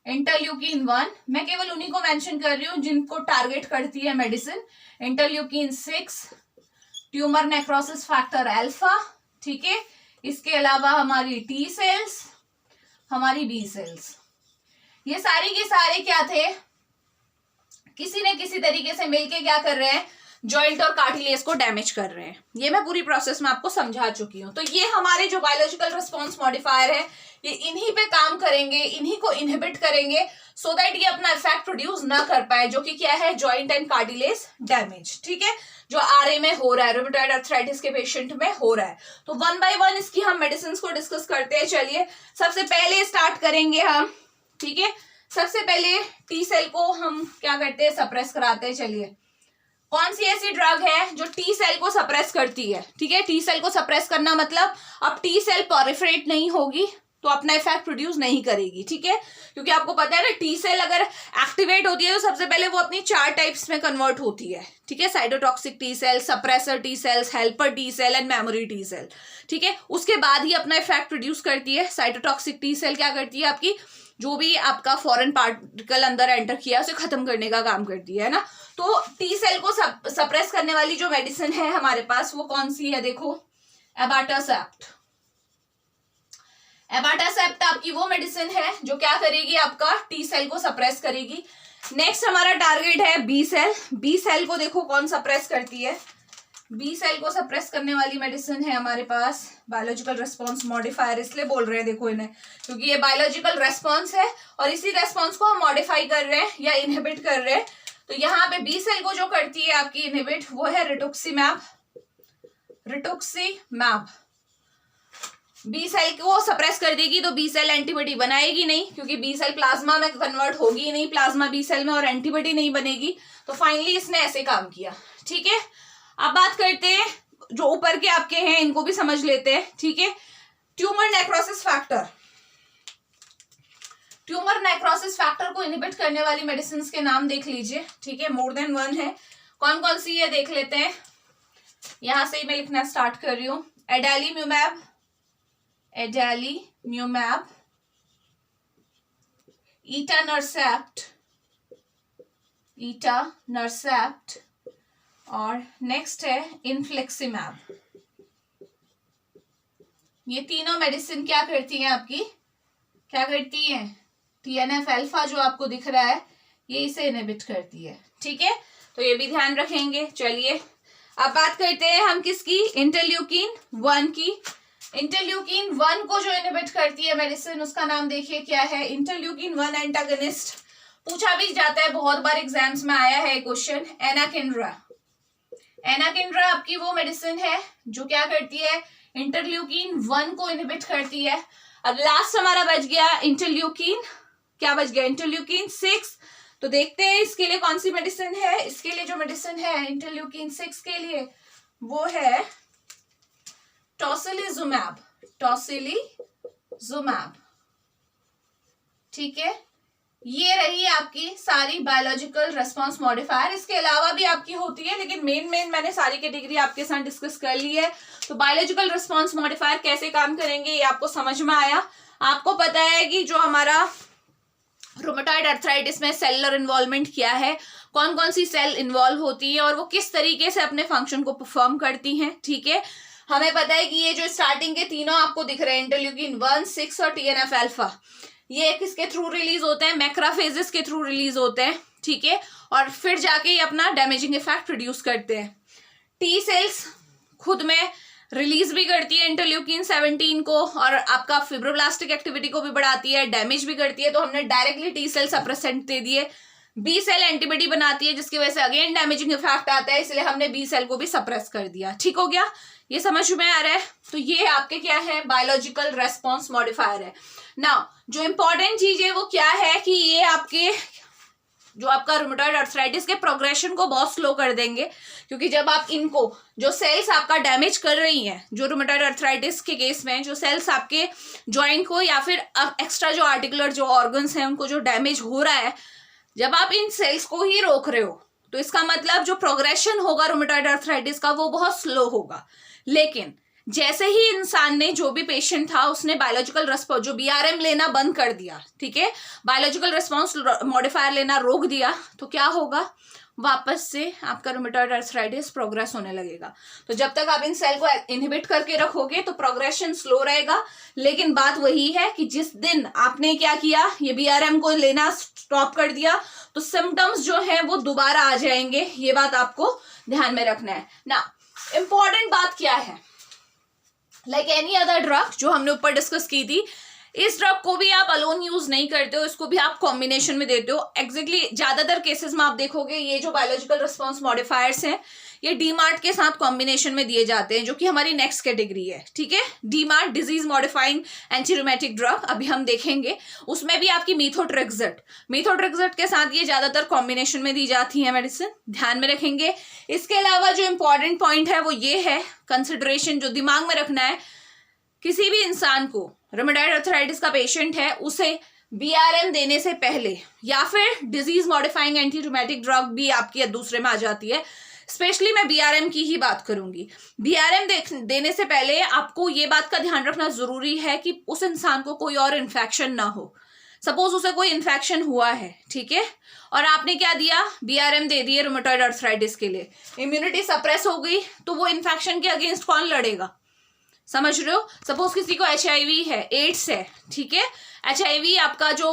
इंटरल्यूकिन 1, मैं केवल उन्हीं को मेंशन कर रही हूँ जिनको टारगेट करती है medicine, interleukin 6, tumour necrosis factor alpha. ठीक है, इसके अलावा हमारी टी सेल्स, हमारी बी सेल्स, ये सारी के सारे क्या थे, किसी न किसी तरीके से मिलके क्या कर रहे हैं, जॉइंट और कार्टिलेज को डैमेज कर रहे हैं। ये मैं पूरी प्रोसेस में आपको समझा चुकी हूँ। तो ये हमारे जो बायोलॉजिकल रिस्पॉन्स मॉडिफायर है, ये इन्हीं पे काम करेंगे, इन्हीं को इनहिबिट करेंगे, सो दैट ये अपना इफेक्ट प्रोड्यूस ना कर पाए, जो कि क्या है, जॉइंट एंड कार्टिलेज डैमेज। ठीक है, जो RA में हो रहा है, रूमेटॉइड आर्थराइटिस के पेशेंट में हो रहा है। तो 1 by 1 इसकी हम मेडिसिन को डिस्कस करते हैं। चलिए सबसे पहले स्टार्ट करेंगे हम। ठीक है, सबसे पहले टी सेल को हम क्या करते हैं, सप्रेस कराते हैं। चलिए, कौन सी ऐसी ड्रग है जो टी सेल को सप्रेस करती है। ठीक है, टी सेल को सप्रेस करना मतलब अब टी सेल प्रोलिफरेट नहीं होगी तो अपना इफेक्ट प्रोड्यूस नहीं करेगी। ठीक है, क्योंकि आपको पता है ना, टी सेल अगर एक्टिवेट होती है तो सबसे पहले वो अपनी 4 टाइप्स में कन्वर्ट होती है। ठीक है, cytotoxic T cell, suppressor T cells, helper T cell and memory T cell. ठीक है, उसके बाद ही अपना इफेक्ट प्रोड्यूस करती है। साइटोटॉक्सिक टी सेल क्या करती है, आपकी जो भी आपका फॉरेन पार्टिकल अंदर एंटर किया उसे खत्म करने का काम करती है ना। तो टी सेल को सप्रेस करने वाली जो मेडिसिन है हमारे पास, वो कौन सी है, देखो, एबाटासेप्ट। एबाटासेप्ट आपकी वो मेडिसिन है जो क्या करेगी, आपका टी सेल को सप्रेस करेगी। नेक्स्ट हमारा टारगेट है बी सेल। बी सेल को देखो कौन सप्रेस करती है, बी सेल को सप्रेस करने वाली मेडिसिन है हमारे पास बायोलॉजिकल रेस्पॉन्स मॉडिफायर। इसलिए बोल रहे हैं देखो इन्हें, क्योंकि ये बायोलॉजिकल रेस्पॉन्स है और इसी रेस्पॉन्स को हम मॉडिफाई कर रहे हैं या इनहिबिट कर रहे हैं। तो यहाँ पे बी सेल को जो करती है आपकी इनहिबिट, वो है रिटुक्सीमैब। रिटुक्सीमैब बी सेल को सप्रेस कर देगी तो बी सेल एंटीबॉडी बनाएगी नहीं, क्योंकि बी सेल प्लाज्मा में कन्वर्ट होगी नहीं, प्लाज्मा बी सेल में, और एंटीबॉडी नहीं बनेगी। तो फाइनली इसने ऐसे काम किया। ठीक है, अब बात करते हैं जो ऊपर के आपके हैं, इनको भी समझ लेते हैं। ठीक है, tumour necrosis factor. Tumour necrosis factor को इनहिबिट करने वाली मेडिसिन के नाम देख लीजिए। ठीक है, मोर देन 1 है। कौन कौन सी है देख लेते हैं। यहां से ही मैं लिखना स्टार्ट कर रही हूं। एडालीम्यूमैब, एडालीम्यूमैब, ईटानरसेप्ट, ईटानरसेप्ट, और नेक्स्ट है इन्फ्लेक्सिमैब। ये तीनों मेडिसिन क्या करती हैं, आपकी क्या करती हैं, TNF अल्फा जो आपको दिख रहा है ये इसे इनहिबिट करती है। ठीक है, तो ये भी ध्यान रखेंगे। चलिए अब बात करते हैं हम किसकी, इंटरल्यूकिन 1 की। इंटरल्यूकिन 1 को जो इनहिबिट करती है मेडिसिन, उसका नाम देखिए क्या है, इंटरल्यूकिन 1 एंटागनिस्ट। पूछा भी जाता है, बहुत बार एग्जाम्स में आया है क्वेश्चन, एनाकिंड्रा। एनाकिंड्रा आपकी वो मेडिसिन है जो क्या करती है, इंटरल्यूकिन 1 को इनहिबिट करती है। अब लास्ट हमारा बच गया इंटरल्यूकिन, क्या बच गया, इंटरल्यूकिन 6। तो देखते हैं इसके लिए कौन सी मेडिसिन है। इसके लिए जो मेडिसिन है इंटरल्यूकिन 6 के लिए वो है टोसिलिजुमैब। टोसिलिजुमैब, ठीक है। ये रही आपकी सारी बायोलॉजिकल रेस्पॉन्स मॉडिफायर। इसके अलावा भी आपकी होती है, लेकिन मेन मैंने सारी कैटेगरी आपके साथ डिस्कस कर ली है। तो बायोलॉजिकल रेस्पॉन्स मॉडिफायर कैसे काम करेंगे ये आपको समझ में आया। आपको पता है कि जो हमारा रूमेटॉइड अर्थराइटिस में सेलुलर इन्वॉल्वमेंट क्या है, कौन कौन सी सेल इन्वॉल्व होती है और वो किस तरीके से अपने फंक्शन को परफॉर्म करती हैं, ठीक है। हमें पता है कि ये जो स्टार्टिंग के तीनों आपको दिख रहे हैं इंटरल्यूकिन 1, 6 और TNF अल्फा, ये किसके थ्रू रिलीज होते हैं, मैक्रोफेजेस के थ्रू रिलीज होते हैं, ठीक है। और फिर जाके ये अपना डैमेजिंग इफेक्ट प्रोड्यूस करते हैं। टी सेल्स खुद में रिलीज भी करती है इंटरल्यूकिन 17 को और आपका फिब्रोब्लास्टिक एक्टिविटी को भी बढ़ाती है, डैमेज भी करती है। तो हमने डायरेक्टली टी सेल सप्रेसेंट दे दिए। बी सेल एंटीबॉडी बनाती है जिसकी वजह से अगेन डैमेजिंग इफेक्ट आता है, इसलिए हमने बी सेल को भी सप्रेस कर दिया। ठीक हो गया, ये समझ में आ रहा है। तो ये आपके क्या है, बायोलॉजिकल रेस्पॉन्स मॉडिफायर है ना। जो इंपॉर्टेंट चीज है वो क्या है कि ये आपके जो आपका रूमेटॉइड अर्थराइटिस के प्रोग्रेशन को बहुत स्लो कर देंगे, क्योंकि जब आप इनको जो सेल्स आपका डैमेज कर रही हैं, जो रूमेटॉइड अर्थराइटिस के केस में जो सेल्स आपके जॉइंट को या फिर एक्स्ट्रा जो आर्टिकुलर जो ऑर्गन्स हैं उनको जो डैमेज हो रहा है, जब आप इन सेल्स को ही रोक रहे हो तो इसका मतलब जो प्रोग्रेशन होगा रूमेटॉइड अर्थराइटिस का वो बहुत स्लो होगा। लेकिन जैसे ही इंसान ने, जो भी पेशेंट था, उसने बायोलॉजिकल रेस्पॉन्स जो BRM लेना बंद कर दिया, ठीक है, बायोलॉजिकल रेस्पॉन्स मॉडिफायर लेना रोक दिया, तो क्या होगा, वापस से आपका रूमेटॉइड अर्थराइटिस प्रोग्रेस होने लगेगा। तो जब तक आप इन सेल को इनहिबिट करके रखोगे तो प्रोग्रेशन स्लो रहेगा। लेकिन बात वही है कि जिस दिन आपने क्या किया, ये BRM को लेना स्टॉप कर दिया, तो सिम्टम्स जो है वो दोबारा आ जाएंगे। ये बात आपको ध्यान में रखना है ना। इंपॉर्टेंट बात क्या है, लाइक एनी अदर ड्रग जो हमने ऊपर डिस्कस की थी, इस ड्रग को भी आप अलोन यूज नहीं करते हो, इसको भी आप कॉम्बिनेशन में देते हो। एग्जैक्टली ज्यादातर केसेस में आप देखोगे ये जो बायोलॉजिकल रिस्पॉन्स मॉडिफायर्स हैं ये डीमार्ट के साथ कॉम्बिनेशन में दिए जाते हैं, जो कि हमारी नेक्स्ट कैटेगरी है, ठीक है। डीमार्ट डिजीज मॉडिफाइंग एंटीरूमेटिक ड्रग अभी हम देखेंगे। उसमें भी आपकी मीथोट्रेक्सेट के साथ ये ज्यादातर कॉम्बिनेशन में दी जाती है मेडिसिन, ध्यान में रखेंगे। इसके अलावा जो इंपॉर्टेंट पॉइंट है वो ये है, कंसिडरेशन जो दिमाग में रखना है, किसी भी इंसान को रूमेटॉइड अर्थराइटिस का पेशेंट है उसे BRM देने से पहले या फिर disease modifying anti rheumatic drug भी आपकी दूसरे में आ जाती है, स्पेशली मैं BRM की ही बात करूंगी। BRM देने से पहले आपको ये बात का ध्यान रखना जरूरी है कि उस इंसान को कोई और इन्फेक्शन ना हो। सपोज उसे कोई इन्फेक्शन हुआ है, ठीक है, और आपने क्या दिया, BRM दे दिए रूमेटॉइड अर्थराइटिस के लिए, इम्यूनिटी सप्रेस हो गई, तो वो इन्फेक्शन के अगेंस्ट कौन लड़ेगा, समझ रहे हो। सपोज किसी को HIV है, एड्स है, ठीक है, HIV आपका जो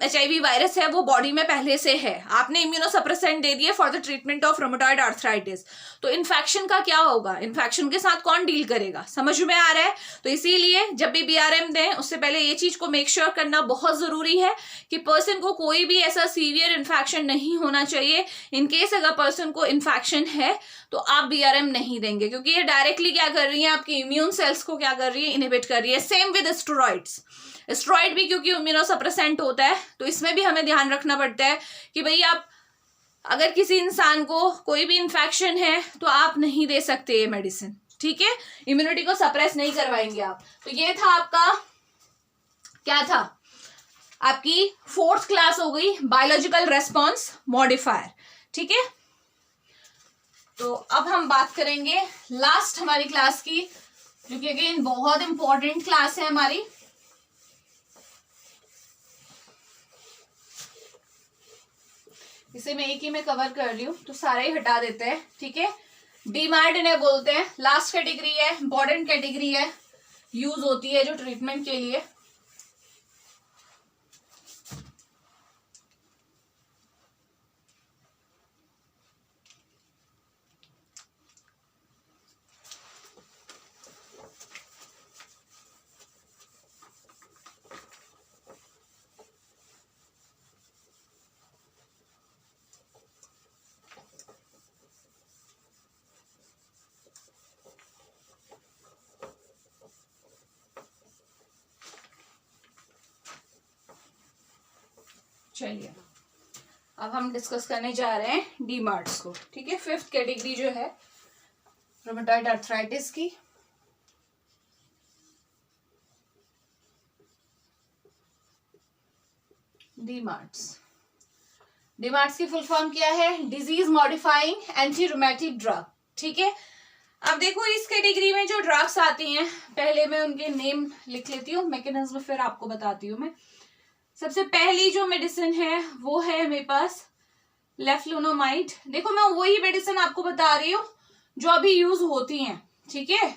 HIV वायरस है वो बॉडी में पहले से है, आपने इम्यूनोसप्रेसेंट दे दिए for the treatment of rheumatoid arthritis, तो इन्फेक्शन का क्या होगा, इन्फेक्शन के साथ कौन डील करेगा, समझ में आ रहा है। तो इसीलिए जब भी BRM दें उससे पहले ये चीज को मेक श्योर करना बहुत जरूरी है कि पर्सन को कोई भी ऐसा सीवियर इन्फेक्शन नहीं होना चाहिए। इनकेस अगर पर्सन को इन्फेक्शन है तो आप BRM नहीं देंगे, क्योंकि ये डायरेक्टली क्या कर रही है, आपकी इम्यून सेल्स को क्या कर रही है, इनहिबिट कर रही है। सेम विद स्टेरॉइड्स, स्टेरॉइड भी क्योंकि इम्यूनोसप्रेसेंट होता है, तो इसमें भी हमें ध्यान रखना पड़ता है कि भाई आप अगर किसी इंसान को कोई भी इन्फेक्शन है तो आप नहीं दे सकते ये मेडिसिन, ठीक है, इम्यूनिटी को सप्रेस नहीं करवाएंगे आप। तो ये था आपका, क्या था, आपकी 4th क्लास हो गई, बायोलॉजिकल रेस्पॉन्स मॉडिफायर, ठीक है। तो अब हम बात करेंगे लास्ट हमारी क्लास की, जो कि अगेन बहुत इंपॉर्टेंट क्लास है हमारी। इसे मैं एक ही में कवर कर रही हूं तो सारे ही हटा देते हैं, ठीक है। डीमार्ट इन्हें बोलते हैं, लास्ट कैटेगरी है, इंपॉर्टेंट कैटेगरी है, यूज होती है जो ट्रीटमेंट के लिए। चलिए अब हम डिस्कस करने जा रहे हैं डीमार्ट्स को, ठीक है। 5th कैटेगरी जो है रूमेटॉइड आर्थराइटिस की। डीमार्ट्स की फुल फॉर्म क्या है? Disease modifying anti rheumatic drug, ठीक है। अब देखो इस कैटेगरी में जो ड्रग्स आती हैं, पहले मैं उनके नेम लिख लेती हूँ, मैकेनिज्म फिर आपको बताती हूँ मैं। सबसे पहली जो मेडिसिन है वो है मेरे पास लेफ्लुनोमाइड। देखो मैं वही मेडिसिन आपको बता रही हूँ जो अभी यूज होती हैं, ठीक है,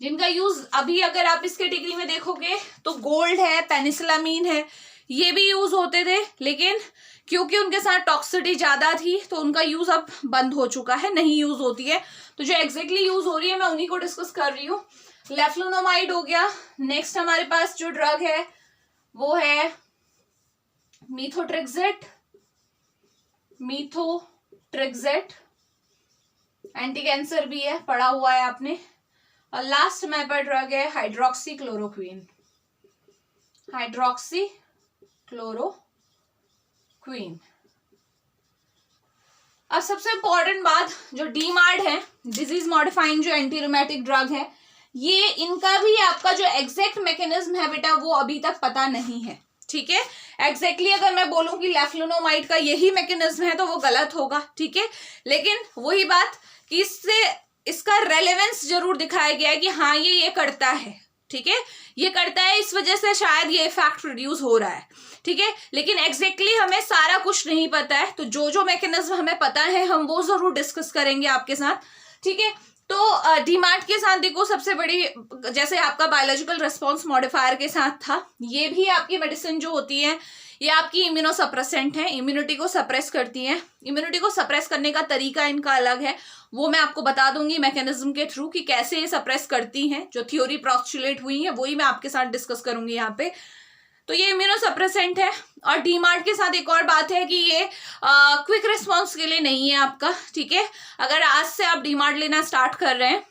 जिनका यूज अभी अगर आप इस कैटेगरी में देखोगे तो गोल्ड है, पेनिसिलामीन है, ये भी यूज होते थे, लेकिन क्योंकि उनके साथ टॉक्सिसिटी ज्यादा थी तो उनका यूज अब बंद हो चुका है, नहीं यूज होती है। तो जो एग्जैक्टली यूज हो रही है मैं उन्हीं को डिस्कस कर रही हूँ। लेफ्लुनोमाइड हो गया। नेक्स्ट हमारे पास जो ड्रग है वो है मीथोट्रेक्सेट। एंटी कैंसर भी है, पढ़ा हुआ है आपने। और लास्ट हमारे पास ड्रग है हाइड्रोक्सीक्लोरोक्वीन। अब सबसे इंपॉर्टेंट बात, जो डीमार्ड है, डिजीज मॉडिफाइंग जो एंटी रूमेटिक ड्रग है, ये इनका भी आपका जो एग्जैक्ट मैकेनिज्म है बेटा वो अभी तक पता नहीं है, ठीक है। एग्जैक्टली अगर मैं बोलूं कि लेफ्लुनोमाइड का यही मैकेनिज्म है तो वो गलत होगा, ठीक है। लेकिन वही बात कि इससे इसका रेलेवेंस जरूर दिखाया गया है कि हाँ ये करता है, ठीक है, ये करता है, इस वजह से शायद ये इफेक्ट प्रोड्यूस हो रहा है, ठीक है। लेकिन एग्जैक्टली हमें सारा कुछ नहीं पता है, तो जो मैकेनिज्म हमें पता है हम वो जरूर डिस्कस करेंगे आपके साथ, ठीक है। तो डीमार्ट के साथ देखो सबसे बड़ी, जैसे आपका बायोलॉजिकल रिस्पॉन्स मॉडिफायर के साथ था, ये भी आपकी मेडिसिन जो होती है ये आपकी इम्यूनोसप्रेसेंट है, इम्यूनिटी को सप्रेस करती हैं। इम्यूनिटी को सप्रेस करने का तरीका इनका अलग है, वो मैं आपको बता दूंगी मैकेनिज्म के थ्रू कि कैसे ये सप्रेस करती हैं। जो थ्योरी पोस्टुलेट हुई है वही मैं आपके साथ डिस्कस करूंगी यहाँ पे। तो ये इम्यूनोसप्रेसेंट है। और डीमार्ट के साथ एक और बात है कि ये क्विक रिस्पॉन्स के लिए नहीं है आपका, ठीक है। अगर आज से आप डीमार्ट लेना स्टार्ट कर रहे हैं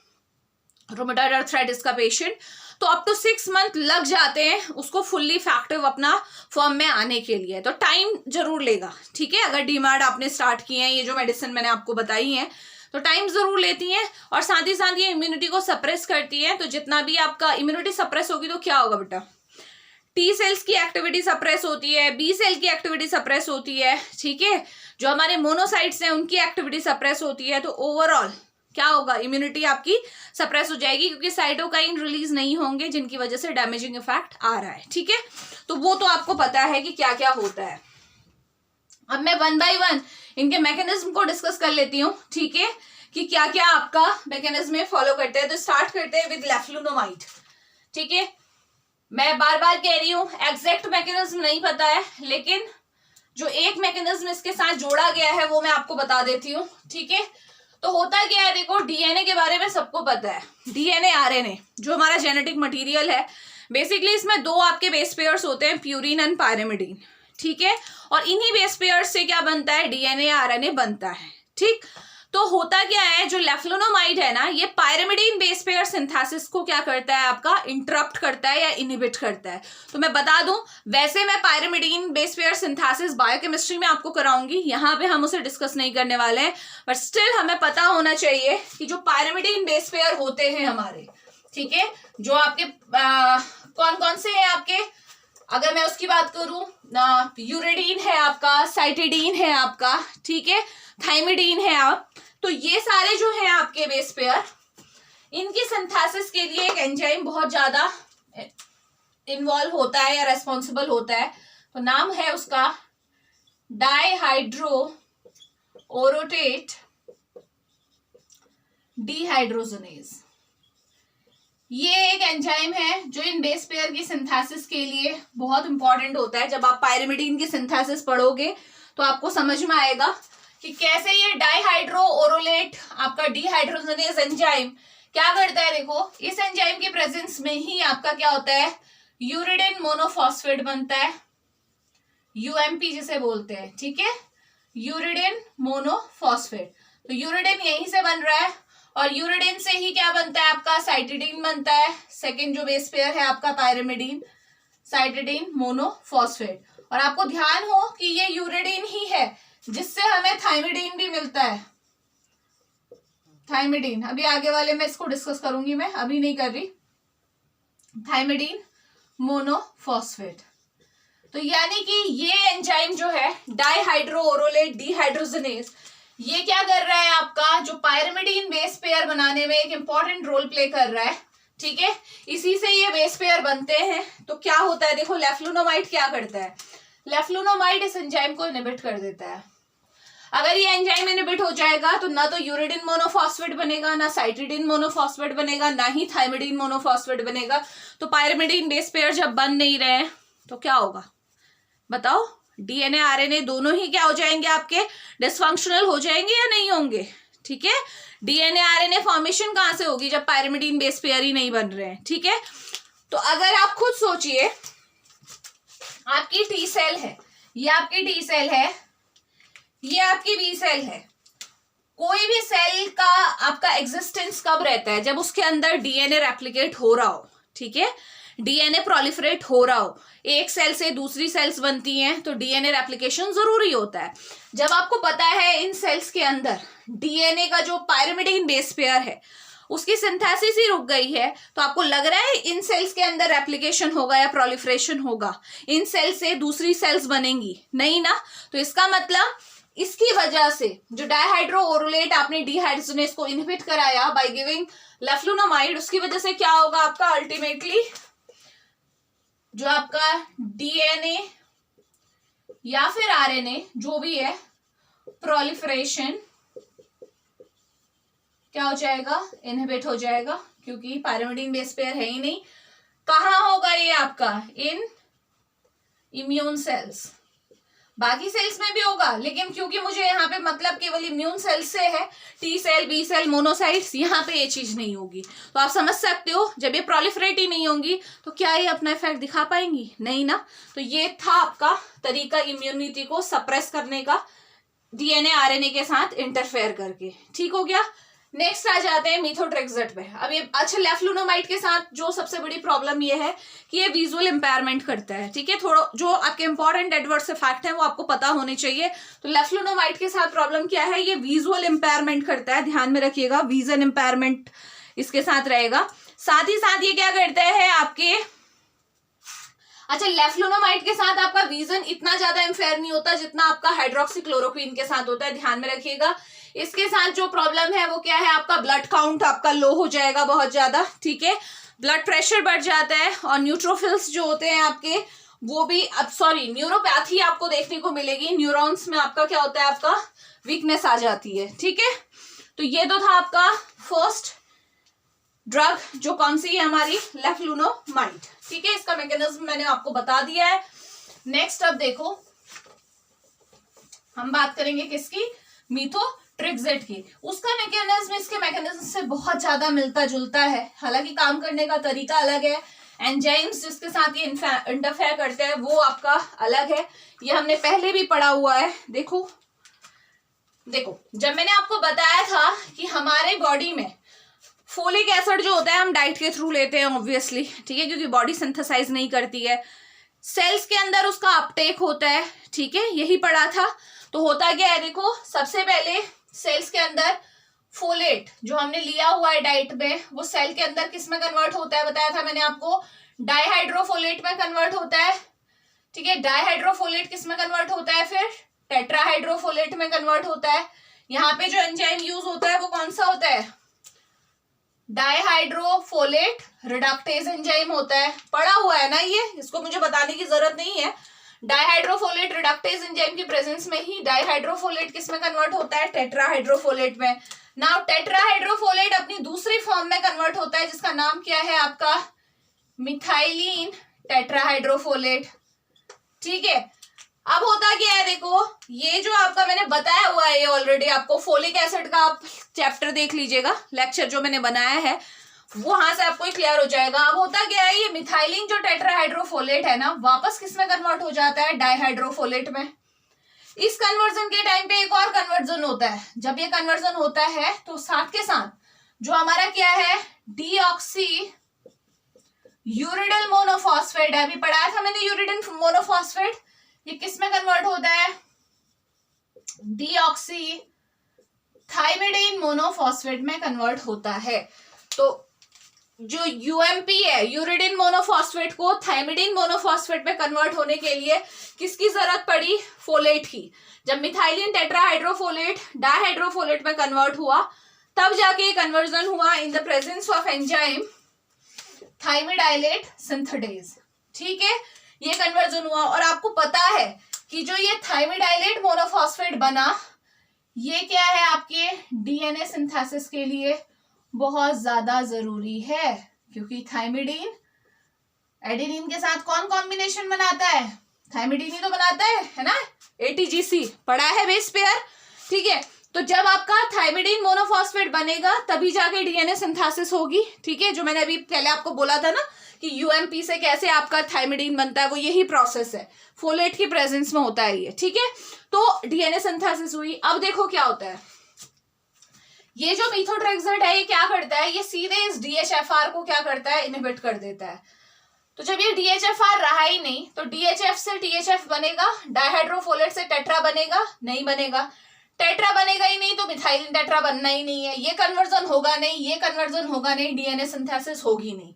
रूमेटॉइड आर्थराइटिस का पेशेंट, तो अप टू 6 मंथ लग जाते हैं उसको फुल्ली इफेक्टिव अपना फॉर्म में आने के लिए, तो टाइम जरूर लेगा, ठीक है। अगर डीमार्ट आपने स्टार्ट किए हैं, ये जो मेडिसिन मैंने आपको बताई है, तो टाइम जरूर लेती हैं। और साथ ही साथ ये इम्यूनिटी को सप्रेस करती है, तो जितना भी आपका इम्यूनिटी सप्रेस होगी तो क्या होगा बेटा, टी सेल्स की एक्टिविटी सप्रेस होती है, बी सेल की एक्टिविटी सप्रेस होती है, ठीक है, जो हमारे मोनोसाइट्स हैं उनकी एक्टिविटी सप्रेस होती है। तो ओवरऑल क्या होगा, इम्यूनिटी आपकी सप्रेस हो जाएगी, क्योंकि साइटोकाइन रिलीज नहीं होंगे जिनकी वजह से डैमेजिंग इफेक्ट आ रहा है, ठीक है। तो वो तो आपको पता है कि क्या क्या होता है। अब मैं 1 बाय 1 इनके मैकेनिज्म को डिस्कस कर लेती हूँ, ठीक है, कि क्या क्या आपका मैकेनिज्म फॉलो करते हैं। तो स्टार्ट करते हैं विद लेफ्लुनोमाइड, ठीक है। मैं बार बार कह रही हूँ एग्जैक्ट मैकेनिज्म नहीं पता है, लेकिन जो एक मैकेनिज्म इसके साथ जोड़ा गया है वो मैं आपको बता देती हूँ, ठीक है। तो होता क्या है, देखो डीएनए के बारे में सबको पता है, डीएनए आरएनए जो हमारा जेनेटिक मटेरियल है, बेसिकली इसमें 2 आपके बेस पेयर्स होते हैं, प्यूरिन एंड पायरिमिडीन, ठीक है। और इन्हीं बेस पेयर्स से क्या बनता है, डीएनए आरएनए बनता है, ठीक। तो होता क्या है, जो लेफ्लुनोमाइड है ना, ये पायरिमिडीन बेस पेयर सिंथेसिस को क्या करता है, आपका इंटरप्ट करता है या इनहिबिट करता है। तो मैं बता दूं, वैसे मैं pyrimidine base pair synthesis biochemistry में आपको कराऊंगी, यहाँ पे हम उसे डिस्कस नहीं करने वाले हैं, बट स्टिल हमें पता होना चाहिए कि जो पायरिमिडीन बेस पेयर होते हैं हमारे, ठीक है, जो आपके कौन कौन से हैं आपके, अगर मैं उसकी बात करूं, यूरिडीन है आपका, साइटिडीन है आपका, ठीक है, थाइमिडीन है आप, तो ये सारे जो हैं आपके बेस पेयर, इनकी सिंथेसिस के लिए एक एंजाइम बहुत ज्यादा इन्वॉल्व होता है या रेस्पॉन्सिबल होता है। तो नाम है उसका डाइहाइड्रो ओरोटेट डिहाइड्रोजनेज। ये एक एंजाइम है जो इन बेस पेयर की सिंथेसिस के लिए बहुत इंपॉर्टेंट होता है। जब आप पायरिमिडीन की सिंथेसिस पढ़ोगे तो आपको समझ में आएगा कि कैसे ये डाइहाइड्रो ओरोलेट आपका डिहाइड्रोजनेज एंजाइम क्या करता है। देखो इस एंजाइम के प्रेजेंस में ही आपका क्या होता है, यूरिडिन मोनोफॉस्फेट बनता है, यूएमपी जिसे बोलते हैं, ठीक है, यूरिडिन मोनोफॉस्फेट। तो यूरिडिन यहीं से बन रहा है और यूरिडिन से ही क्या बनता है आपका, साइटिडीन बनता है। सेकेंड जो बेस पेयर है आपका पायरिमिडीन, साइटिडीन मोनोफॉस्फेट। और आपको ध्यान हो कि ये यूरिडिन ही है जिससे हमें थाइमिडीन भी मिलता है। थाइमिडीन अभी आगे वाले में इसको डिस्कस करूंगी, मैं अभी नहीं कर रही। Thymidine monophosphate. तो यानी कि ये एंजाइम जो है डाइहाइड्रोओरोलेट डिहाइड्रोजनेज, ये क्या कर रहा है आपका, जो पायरिमिडीन बेस पेयर बनाने में एक इंपॉर्टेंट रोल प्ले कर रहा है। ठीक है, इसी से ये बेस पेयर बनते हैं। तो क्या होता है, देखो लेफ्लुनोमाइड क्या करता है, लेफ्लुनोमाइड इस एंजाइम को इनहिबिट कर देता है। अगर ये एंजाइम इनहिबिट हो जाएगा तो ना तो यूरिडिन मोनोफॉस्फेट बनेगा, ना साइटिडीन मोनोफॉस्फेट बनेगा, ना ही थाइमिडीन मोनोफॉस्फेट बनेगा। तो पायरिमिडीन बेस पेयर जब बन नहीं रहे हैं तो क्या होगा बताओ, डीएनए आरएनए दोनों ही क्या हो जाएंगे, आपके डिसफंक्शनल हो जाएंगे या नहीं होंगे। ठीक है, डीएनए आरएनए फॉर्मेशन कहां से होगी जब पायरिमिडीन बेस पेयर ही नहीं बन रहे हैं। ठीक है, तो अगर आप खुद सोचिए, आपकी टी सेल है, ये आपकी टी सेल है, ये आपकी बी सेल है। कोई भी सेल का आपका एग्जिस्टेंस कब रहता है, जब उसके अंदर डीएनए रेप्लिकेट हो रहा हो। ठीक है, डीएनए प्रोलिफरेट हो रहा हो, एक सेल से दूसरी सेल्स बनती हैं तो डीएनए रेप्लिकेशन जरूरी होता है। जब आपको पता है इन सेल्स के अंदर डीएनए का जो पायरिमिडीन बेस पेयर है उसकी सिंथेसिस ही रुक गई है, तो आपको लग रहा है इन सेल्स के अंदर रेप्लिकेशन होगा या प्रोलिफरेशन होगा, इन सेल से दूसरी सेल्स बनेंगी नहीं ना। तो इसका मतलब इसकी वजह से जो डाइहाइड्रोओरोलेट आपने डिहाइड्रोजनेज को इनहिबिट कराया बाय गिविंग लेफ्लुनोमाइड, उसकी वजह से क्या होगा आपका, अल्टीमेटली जो आपका डीएनए या फिर आरएनए जो भी है, प्रोलिफरेशन क्या हो जाएगा, इनहिबिट हो जाएगा, क्योंकि पायरिमिडीन बेस पेयर है ही नहीं। कहां होगा ये आपका, इन इम्यून सेल्स। बाकी सेल्स में भी होगा, लेकिन क्योंकि मुझे यहाँ पे मतलब केवल इम्यून सेल से है, T cell B cell monocytes, यहाँ पे ये चीज नहीं होगी। तो आप समझ सकते हो जब ये प्रोलिफरेट ही नहीं होंगी तो क्या ये अपना इफेक्ट दिखा पाएंगी, नहीं ना। तो ये था आपका तरीका इम्यूनिटी को सप्रेस करने का, डीएनए आरएनए के साथ इंटरफेयर करके। ठीक हो गया। नेक्स्ट आ जाते हैं मीथोट्रेक्सेट पे। अब ये अच्छा, लेफ्लुनोमाइड के साथ जो सबसे बड़ी प्रॉब्लम ये है कि ये विजुअल इंपायरमेंट करता है। ठीक है, थोड़ा जो आपके इंपॉर्टेंट एडवर्स इफेक्ट है वो आपको पता होने चाहिए। तो लेफ्लुनोमाइड के साथ प्रॉब्लम क्या है, ये विजुअल इंपायरमेंट करता है, ध्यान में रखिएगा, विजन इंपायरमेंट इसके साथ रहेगा। साथ ही साथ ये क्या करता है आपके, अच्छा लेफ्लुनोमाइड के साथ आपका विजन इतना ज्यादा इंफेयर नहीं होता जितना आपका हाइड्रोक्सीक्लोरोक्वीन के साथ होता है, ध्यान में रखिएगा। इसके साथ जो प्रॉब्लम है वो क्या है, आपका ब्लड काउंट आपका लो हो जाएगा बहुत ज्यादा। ठीक है, ब्लड प्रेशर बढ़ जाता है, और न्यूट्रोफिल्स जो होते हैं आपके वो भी, अब सॉरी न्यूरोपैथी आपको देखने को मिलेगी, न्यूरॉन्स में आपका क्या होता है, आपका वीकनेस आ जाती है। ठीक है, तो ये तो था आपका फर्स्ट ड्रग, जो कौन सी है हमारी, लेफ्लुनोमाइड। ठीक है, इसका मैकेनिज्म मैंने आपको बता दिया है। नेक्स्ट अब देखो, हम बात करेंगे किसकी, मीथोट्रेक्सेट की। उसका मैकेनिज्म इसके मैकेनिज्म से बहुत ज्यादा मिलता जुलता है, हालांकि काम करने का तरीका अलग है, एंजाइम्स जिसके साथ ये इंटरफेयर करते हैं वो आपका अलग है। ये हमने पहले भी पढ़ा हुआ है। देखो जब मैंने आपको बताया था कि हमारे बॉडी में फोलिक एसिड जो होता है हम डाइट के थ्रू लेते हैं ऑब्वियसली, ठीक है, क्योंकि बॉडी सिंथेसाइज नहीं करती है, सेल्स के अंदर उसका अपटेक होता है। ठीक है, यही पढ़ा था। तो होता क्या है, देखो सबसे पहले सेल्स के अंदर फोलेट जो हमने लिया हुआ है डाइट में, वो सेल के अंदर किस में कन्वर्ट होता है, बताया था मैंने आपको, डाइहाइड्रोफोलेट में कन्वर्ट होता है। ठीक है, डाइहाइड्रोफोलेट किस में कन्वर्ट होता है, फिर टेट्राहाइड्रोफोलेट में कन्वर्ट होता है। यहाँ पे जो एंजाइम यूज होता है वो कौन सा होता है, डाइहाइड्रोफोलेट रिडक्टेज एंजाइम होता है, पढ़ा हुआ है ना ये, इसको मुझे बताने की जरूरत नहीं है। डाइहाइड्रोफोलेट रिडक्टेज एंजाइम की प्रेजेंस में ही डाइहाइड्रोफोलेट किस में कन्वर्ट होता है, टेट्राहाइड्रोफोलेट में। नाउ टेट्राहाइड्रोफोलेट अपनी दूसरी फॉर्म में कन्वर्ट होता है जिसका नाम क्या है आपका, मिथाइलिन टेट्राहाइड्रोफोलेट। ठीक है, अब होता क्या है, देखो ये जो आपका मैंने बताया हुआ है, ये ऑलरेडी आपको फोलिक एसिड का आप चैप्टर देख लीजिएगा, लेक्चर जो मैंने बनाया है वहां से आपको क्लियर हो जाएगा। अब होता क्या है, ये मिथाइलिन जो टेट्राहाइड्रोफोलेट है ना, वापस किसमें कन्वर्ट हो जाता है, डाइहाइड्रोफोलेट में। इस कन्वर्जन के टाइम पे एक और कन्वर्जन होता है, जब ये कन्वर्जन होता है तो साथ के साथ जो हमारा क्या है, डीऑक्सी यूरिडिल मोनोफॉस्फेट है, अभी पढ़ाया था मैंने यूरिडिन मोनोफॉस्फेट, ये किस में कन्वर्ट होता है, डीऑक्सी थाइमिडीन मोनोफॉस्फेट में कन्वर्ट होता है। तो जो यूएमपी है, यूरिडिन मोनोफॉस्फेट को थाइमिडीन मोनोफॉस्फेट में कन्वर्ट होने के लिए किसकी जरूरत पड़ी? फोलेट की। जब मिथाइलिन टेट्राहाइड्रोफोलेट डाइहाइड्रोफोलेट में कन्वर्ट हुआ तब जाके कन्वर्जन हुआ in the presence of enzyme thymidylate synthetase. ठीक है, ये कन्वर्जन हुआ। और आपको पता है कि जो ये थाइमिडाइलेट मोनोफॉस्फेट बना, ये क्या है आपके डीएनए सिंथेसिस के लिए बहुत ज्यादा जरूरी है, क्योंकि थाइमिडीन एडेनिन के साथ कौन कॉम्बिनेशन बनाता है? थाइमिडीन ही तो बनाता है ना, एटीजीसी पढ़ा है बेस पेयर। ठीक है, तो जब आपका थाइमिडीन मोनोफॉस्फेट बनेगा तभी जाके डीएनए सिंथेसिस होगी। ठीक है, जो मैंने अभी पहले आपको बोला था ना कि यूएमपी से कैसे आपका थाइमिडीन बनता है, वो यही प्रोसेस है, फोलेट की प्रेजेंस में होता है ये। ठीक है, तो डीएनए सिंथेसिस हुई। अब देखो क्या होता है, ये जो मीथोट्रेक्सेट है ये क्या करता है, ये सीधे इस डीएचएफआर को क्या करता है, इनहिबिट कर देता है। तो जब ये डीएचएफआर रहा ही नहीं तो डीएचएफ से टीएचएफ बनेगा, डाइहाइड्रोफोलेट से टेट्रा बनेगा? नहीं बनेगा। टेट्रा बनेगा ही नहीं तो मिथाइलिन टेट्रा बनना ही नहीं है, ये कन्वर्जन होगा नहीं, ये कन्वर्जन होगा नहीं, डीएनए सिंथेसिस होगी नहीं।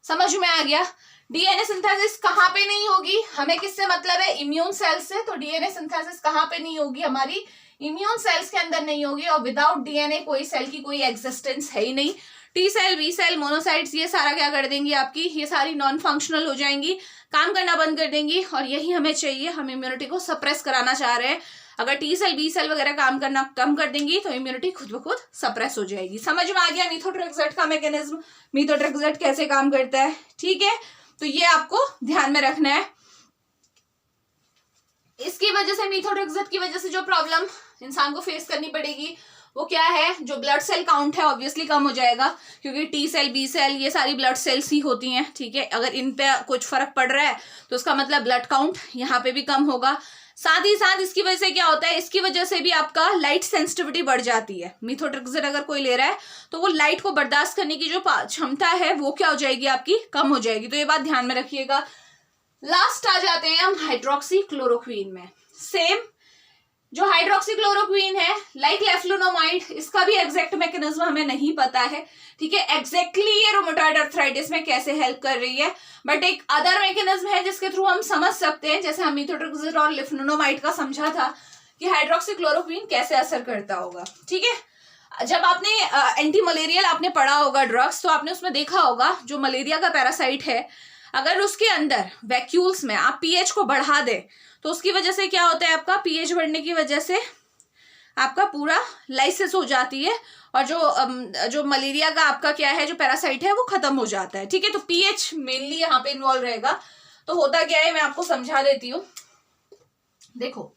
समझ में आ गया? डीएनए सिंथेसिस कहाँ पे नहीं होगी? हमें किससे मतलब है? इम्यून सेल से। तो डीएनए सिंथेसिस कहाँ पे नहीं होगी? हमारी इम्यून सेल्स के अंदर नहीं होगी। और विदाउट डीएनए कोई सेल की कोई एग्जिस्टेंस है ही नहीं। T cell, B cell, monocytes ये सारा क्या कर देंगी आपकी, ये सारी नॉन फंक्शनल हो जाएंगी, काम करना बंद कर देंगी। और यही हमें चाहिए, हम इम्यूनिटी को सप्रेस कराना चाह रहे हैं। अगर टी सेल, बी सेल वगैरह काम करना कम कर देंगी तो इम्यूनिटी खुद ब खुद सप्रेस हो जाएगी। समझ में आ गया मीथोट्रेक्सेट का मैकेनिज्म, मीथोट्रेक्सेट कैसे काम करता है? ठीक है, तो ये आपको ध्यान में रखना है। इसकी वजह से, मीथोट्रेक्सेट की वजह से जो प्रॉब्लम इंसान को फेस करनी पड़ेगी वो क्या है? जो ब्लड सेल काउंट है ऑब्वियसली कम हो जाएगा, क्योंकि टी सेल, बी सेल ये सारी ब्लड सेल्स ही होती हैं। ठीक है, अगर इन पे कुछ फर्क पड़ रहा है तो उसका मतलब ब्लड काउंट यहाँ पे भी कम होगा। साथ ही साथ इसकी वजह से क्या होता है, इसकी वजह से भी आपका लाइट सेंसिटिविटी बढ़ जाती है। मीथोट्रेक्सेट अगर कोई ले रहा है तो वो लाइट को बर्दाश्त करने की जो क्षमता है वो क्या हो जाएगी आपकी, कम हो जाएगी। तो ये बात ध्यान में रखिएगा। लास्ट आ जाते हैं हम हाइड्रोक्सी क्लोरोक्वीन में। सेम जो हाइड्रोक्सी क्लोरोक्वीन है, लाइक लेफ्लुनोमाइड, इसका भी एग्जैक्ट मैकेनिज्म हमें नहीं पता है। ठीक है, एग्जैक्टली ये रूमेटॉइड अर्थराइटिस में कैसे हेल्प कर रही है, बट एक अदर मैकेनिज्म है जिसके थ्रू हम समझ सकते हैं, जैसे हम मीथोट्रेक्सेट और लेफ्लुनोमाइड का समझा था कि हाइड्रोक्सी क्लोरोक्वीन कैसे असर करता होगा। ठीक है, जब आपने एंटी मलेरियल आपने पढ़ा होगा ड्रग्स, तो आपने उसमें देखा होगा जो मलेरिया का पैरासाइट है, अगर उसके अंदर वैक्यूल्स में आप पीएच को बढ़ा दे तो उसकी वजह से क्या होता है, आपका पीएच बढ़ने की वजह से आपका पूरा लाइसिस हो जाती है और जो मलेरिया का आपका क्या है, जो पैरासाइट है वो खत्म हो जाता है। ठीक है, तो पीएच मेनली यहाँ पे इन्वॉल्व रहेगा। तो होता क्या है, मैं आपको समझा देती हूँ। देखो,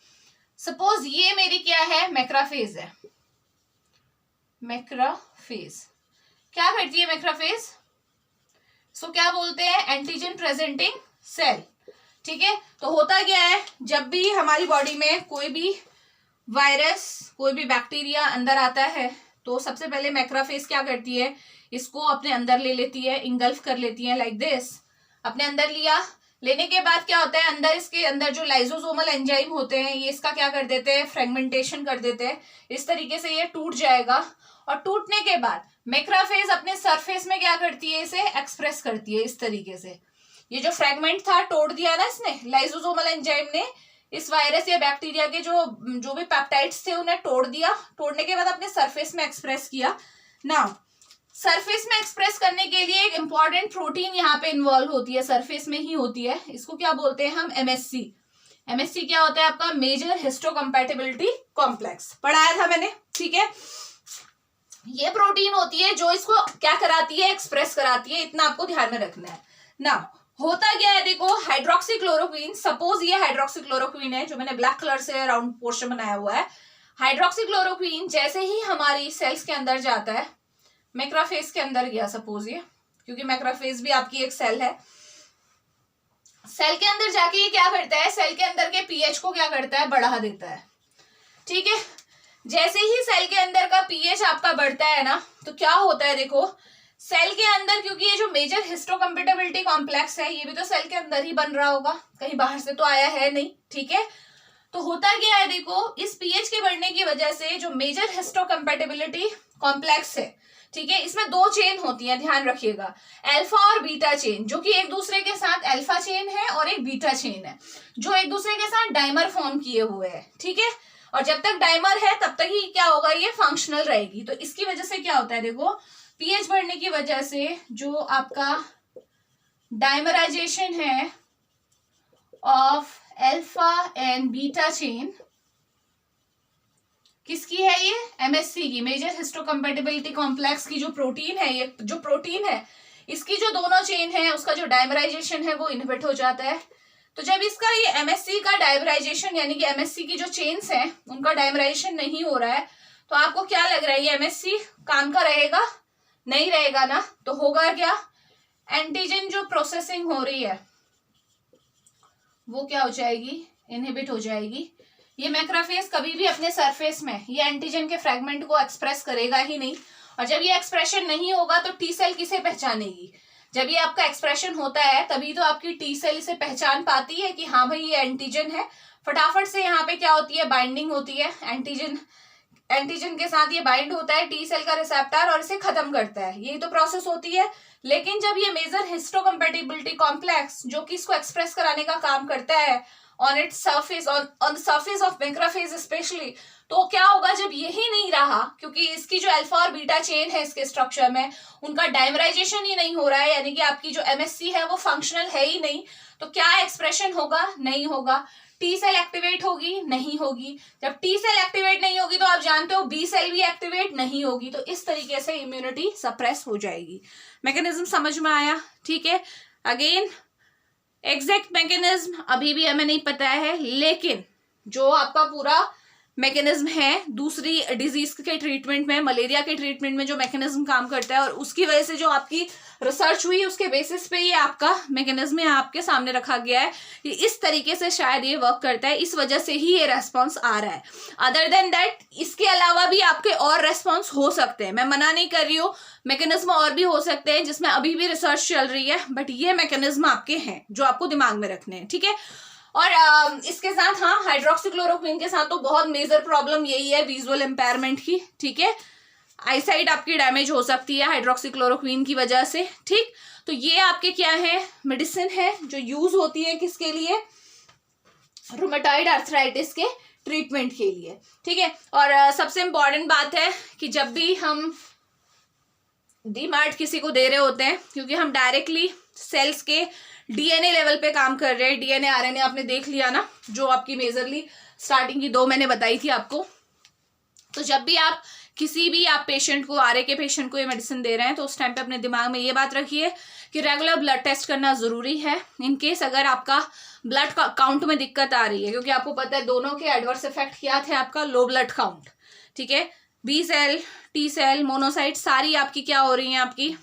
सपोज ये मेरी क्या है, मैक्रोफेज है। मैक्रोफेज क्या करती है? मैक्रोफेज सो क्या बोलते हैं, एंटीजन प्रेजेंटिंग सेल। ठीक है, तो होता क्या है, जब भी हमारी बॉडी में कोई भी वायरस, कोई भी बैक्टीरिया अंदर आता है तो सबसे पहले मैक्रोफेज क्या करती है, इसको अपने अंदर ले लेती है, इंगल्फ कर लेती है, लाइक दिस। अपने अंदर लिया, लेने के बाद क्या होता है, अंदर इसके अंदर जो लाइजोसोमल एंजाइम होते हैं ये इसका क्या कर देते हैं, फ्रेगमेंटेशन कर देते हैं। इस तरीके से ये टूट जाएगा और टूटने के बाद मैक्रोफेज अपने सरफेस में क्या करती है, इसे एक्सप्रेस करती है इस तरीके से। ये जो फ्रेगमेंट था तोड़ दिया ना इसने, लाइजोसोमल एंजाइम ने इस वायरस या बैक्टीरिया के जो भी पेप्टाइड्स थे उन्हें तोड़ दिया। तोड़ने के बाद अपने सरफेस में एक्सप्रेस किया। नाउ सरफेस में एक्सप्रेस करने के लिए एक इंपॉर्टेंट प्रोटीन यहाँ पे इन्वॉल्व होती है, सरफेस में ही होती है। इसको क्या बोलते हैं हम, एमएससी। एमएससी क्या होता है आपका, मेजर हिस्टोकम्पैटिबिलिटी कॉम्प्लेक्स, पढ़ाया था मैंने। ठीक है, ये प्रोटीन होती है जो इसको क्या कराती है, एक्सप्रेस कराती है। इतना आपको ध्यान में रखना है। ना होता क्या है, देखो हाइड्रोक्सी क्लोरोक्वीन, सपोज ये हाइड्रोक्सी क्लोरोक्वीन है जो मैंने ब्लैक कलर से राउंड पोर्शन बनाया हुआ है। हाइड्रोक्सी क्लोरोक्वीन जैसे ही हमारी सेल्स के अंदर जाता है, मैक्रोफेज के अंदर गया सपोज ये, क्योंकि मैक्रोफेज भी आपकी एक सेल है। सेल के अंदर जाके ये क्या करता है, सेल के अंदर के पीएच को क्या करता है, बढ़ा देता है। ठीक है, जैसे ही सेल के अंदर का पीएच आपका बढ़ता है ना, तो क्या होता है, देखो सेल के अंदर, क्योंकि ये जो मेजर हिस्टोकम्पैटिबिलिटी कॉम्प्लेक्स है ये भी तो सेल के अंदर ही बन रहा होगा, कहीं बाहर से तो आया है नहीं। ठीक है, तो होता क्या है, देखो इस पीएच के बढ़ने की वजह से जो मेजर हिस्टोकम्पैटिबिलिटी कॉम्प्लेक्स है, ठीक है, इसमें दो चेन होती है, ध्यान रखिएगा, अल्फा और बीटा चेन, जो कि एक दूसरे के साथ अल्फा चेन है और एक बीटा चेन है, जो एक दूसरे के साथ डाइमर फॉर्म किए हुए हैं, ठीक है। और जब तक डाइमर है तब तक ही क्या होगा, ये फंक्शनल रहेगी। तो इसकी वजह से क्या होता है, देखो पीएच बढ़ने की वजह से जो आपका डाइमराइजेशन है of alpha and beta chain, किसकी है ये, एमएससी की, मेजर हिस्टोकम्पैटिबिलिटी कॉम्प्लेक्स की जो प्रोटीन है, ये जो प्रोटीन है इसकी जो दोनों चेन है उसका जो डाइमराइजेशन है वो इनहिबिट हो जाता है। तो जब इसका ये एमएससी का डाइमराइजेशन यानी कि एमएससी की जो चेन्स हैं उनका डाइमराइजेशन नहीं हो रहा है, तो आपको क्या लग रहा है ये एमएससी काम का रहेगा, नहीं रहेगा ना। तो होगा क्या, एंटीजन जो प्रोसेसिंग हो रही है वो क्या हो जाएगी, इनहिबिट हो जाएगी। ये मैक्रोफेज कभी भी अपने सरफेस में ये एंटीजन के फ्रेगमेंट को एक्सप्रेस करेगा ही नहीं, और जब ये एक्सप्रेशन नहीं होगा तो टी सेल किसे पहचानेगी, जब ये आपका एक्सप्रेशन होता है तभी तो आपकी टी सेल इसे पहचान पाती है कि हाँ भाई ये एंटीजन है, फटाफट से यहाँ पे क्या होती है, बाइंडिंग होती है, एंटीजन के साथ ये बाइंड होता है टी सेल का रिसेप्टर और इसे खत्म करता है, यही तो प्रोसेस होती है। लेकिन जब ये मेजर हिस्टोकम्पैटिबिलिटी कॉम्प्लेक्स जो कि इसको एक्सप्रेस कराने का काम करता है on its surface, on the surface of macrophage especially, तो क्या होगा जब यही नहीं रहा, क्योंकि इसकी जो अल्फा और बीटा चेन है इसके स्ट्रक्चर में उनका डाइमराइजेशन ही नहीं हो रहा है, यानी कि आपकी जो एमएससी है वो फंक्शनल है ही नहीं, तो क्या एक्सप्रेशन होगा, नहीं होगा। टी सेल एक्टिवेट होगी, नहीं होगी। जब टी सेल एक्टिवेट नहीं होगी तो आप जानते हो बी सेल भी एक्टिवेट नहीं होगी, तो इस तरीके से इम्यूनिटी सप्रेस हो जाएगी। मैकेनिज्म समझ में आया, ठीक है। अगेन एग्जैक्ट मैकेनिज्म अभी भी हमें नहीं पता है, लेकिन जो आपका पूरा मैकेनिज्म है दूसरी डिजीज के ट्रीटमेंट में, मलेरिया के ट्रीटमेंट में जो मैकेनिज्म काम करता है और उसकी वजह से जो आपकी रिसर्च हुई उसके बेसिस पे ये आपका मैकेनिज्म यहाँ आपके सामने रखा गया है कि इस तरीके से शायद ये वर्क करता है, इस वजह से ही ये रेस्पॉन्स आ रहा है। अदर देन दैट इसके अलावा भी आपके और रेस्पॉन्स हो सकते हैं, मैं मना नहीं कर रही हूँ, मैकेनिज्म और भी हो सकते हैं जिसमें अभी भी रिसर्च चल रही है, बट ये मैकेनिज्म आपके हैं जो आपको दिमाग में रखने हैं, ठीक है। और इसके साथ हाँ हाइड्रोक्सीक्लोरोक्विन के साथ तो बहुत मेजर प्रॉब्लम यही है विजुअल इम्पेयरमेंट की, ठीक है, आईसाइट आपकी डैमेज हो सकती है हाइड्रोक्सीक्लोरोक्विन की वजह से, ठीक। तो ये आपके क्या है, मेडिसिन है जो यूज होती है किसके लिए, रूमेटॉइड आर्थराइटिस के ट्रीटमेंट के लिए, ठीक है। और सबसे इंपॉर्टेंट बात है कि जब भी हम डीमार्ट किसी को दे रहे होते हैं, क्योंकि हम डायरेक्टली सेल्स के डीएनए लेवल पे काम कर रहे हैं, डीएनए आरएनए आपने देख लिया ना, जो आपकी मेजरली स्टार्टिंग की 2 मैंने बताई थी आपको। तो जब भी आप किसी भी आप पेशेंट को, आरए के पेशेंट को ये मेडिसिन दे रहे हैं, तो उस टाइम पे अपने दिमाग में ये बात रखिए कि रेगुलर ब्लड टेस्ट करना जरूरी है, इन केस अगर आपका ब्लड काउंट में दिक्कत आ रही है, क्योंकि आपको पता है दोनों के एडवर्स इफेक्ट क्या थे, आपका लो ब्लड काउंट, ठीक है, B cell, T cell, monocyte सारी आपकी क्या हो रही हैं, आपकी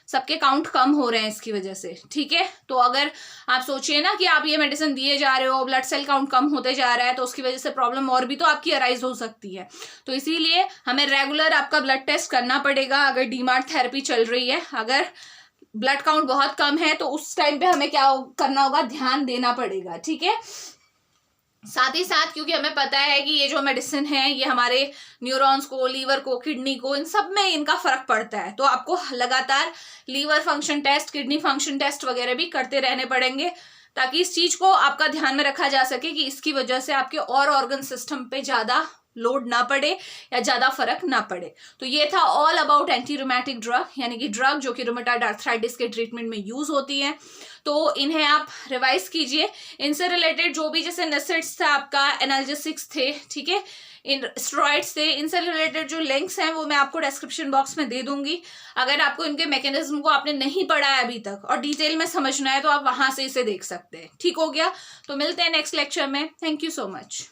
सबके काउंट कम हो रहे हैं इसकी वजह से, ठीक है। तो अगर आप सोचिए ना कि आप ये मेडिसिन दिए जा रहे हो, ब्लड सेल काउंट कम होते जा रहा है, तो उसकी वजह से प्रॉब्लम और भी तो आपकी अराइज हो सकती है। तो इसीलिए हमें रेगुलर आपका ब्लड टेस्ट करना पड़ेगा अगर डीमार्ट थेरेपी चल रही है। अगर ब्लड काउंट बहुत कम है तो उस टाइम पे हमें क्या करना होगा, ध्यान देना पड़ेगा, ठीक है। साथ ही साथ क्योंकि हमें पता है कि ये जो मेडिसिन है ये हमारे न्यूरॉन्स को, लीवर को, किडनी को, इन सब में इनका फर्क पड़ता है, तो आपको लगातार liver function test, kidney function test वगैरह भी करते रहने पड़ेंगे, ताकि इस चीज को आपका ध्यान में रखा जा सके कि इसकी वजह से आपके और ऑर्गन सिस्टम पे ज्यादा लोड ना पड़े या ज्यादा फर्क ना पड़े। तो ये था all about anti rheumatic drug, यानी कि ड्रग जो कि रूमेटॉइड आर्थराइटिस के ट्रीटमेंट में यूज होती है। तो इन्हें आप रिवाइज कीजिए, इनसे रिलेटेड जो भी जैसे नेसेट्स था आपका, एनाल्जेसिक्स थे, ठीक है, इन स्टेरॉइड्स थे, इनसे रिलेटेड जो लिंक्स हैं वो मैं आपको डिस्क्रिप्शन बॉक्स में दे दूंगी। अगर आपको इनके मैकेनिज्म को आपने नहीं पढ़ा है अभी तक और डिटेल में समझना है तो आप वहां से इसे देख सकते हैं, ठीक हो गया। तो मिलते हैं नेक्स्ट लेक्चर में, थैंक यू सो मच।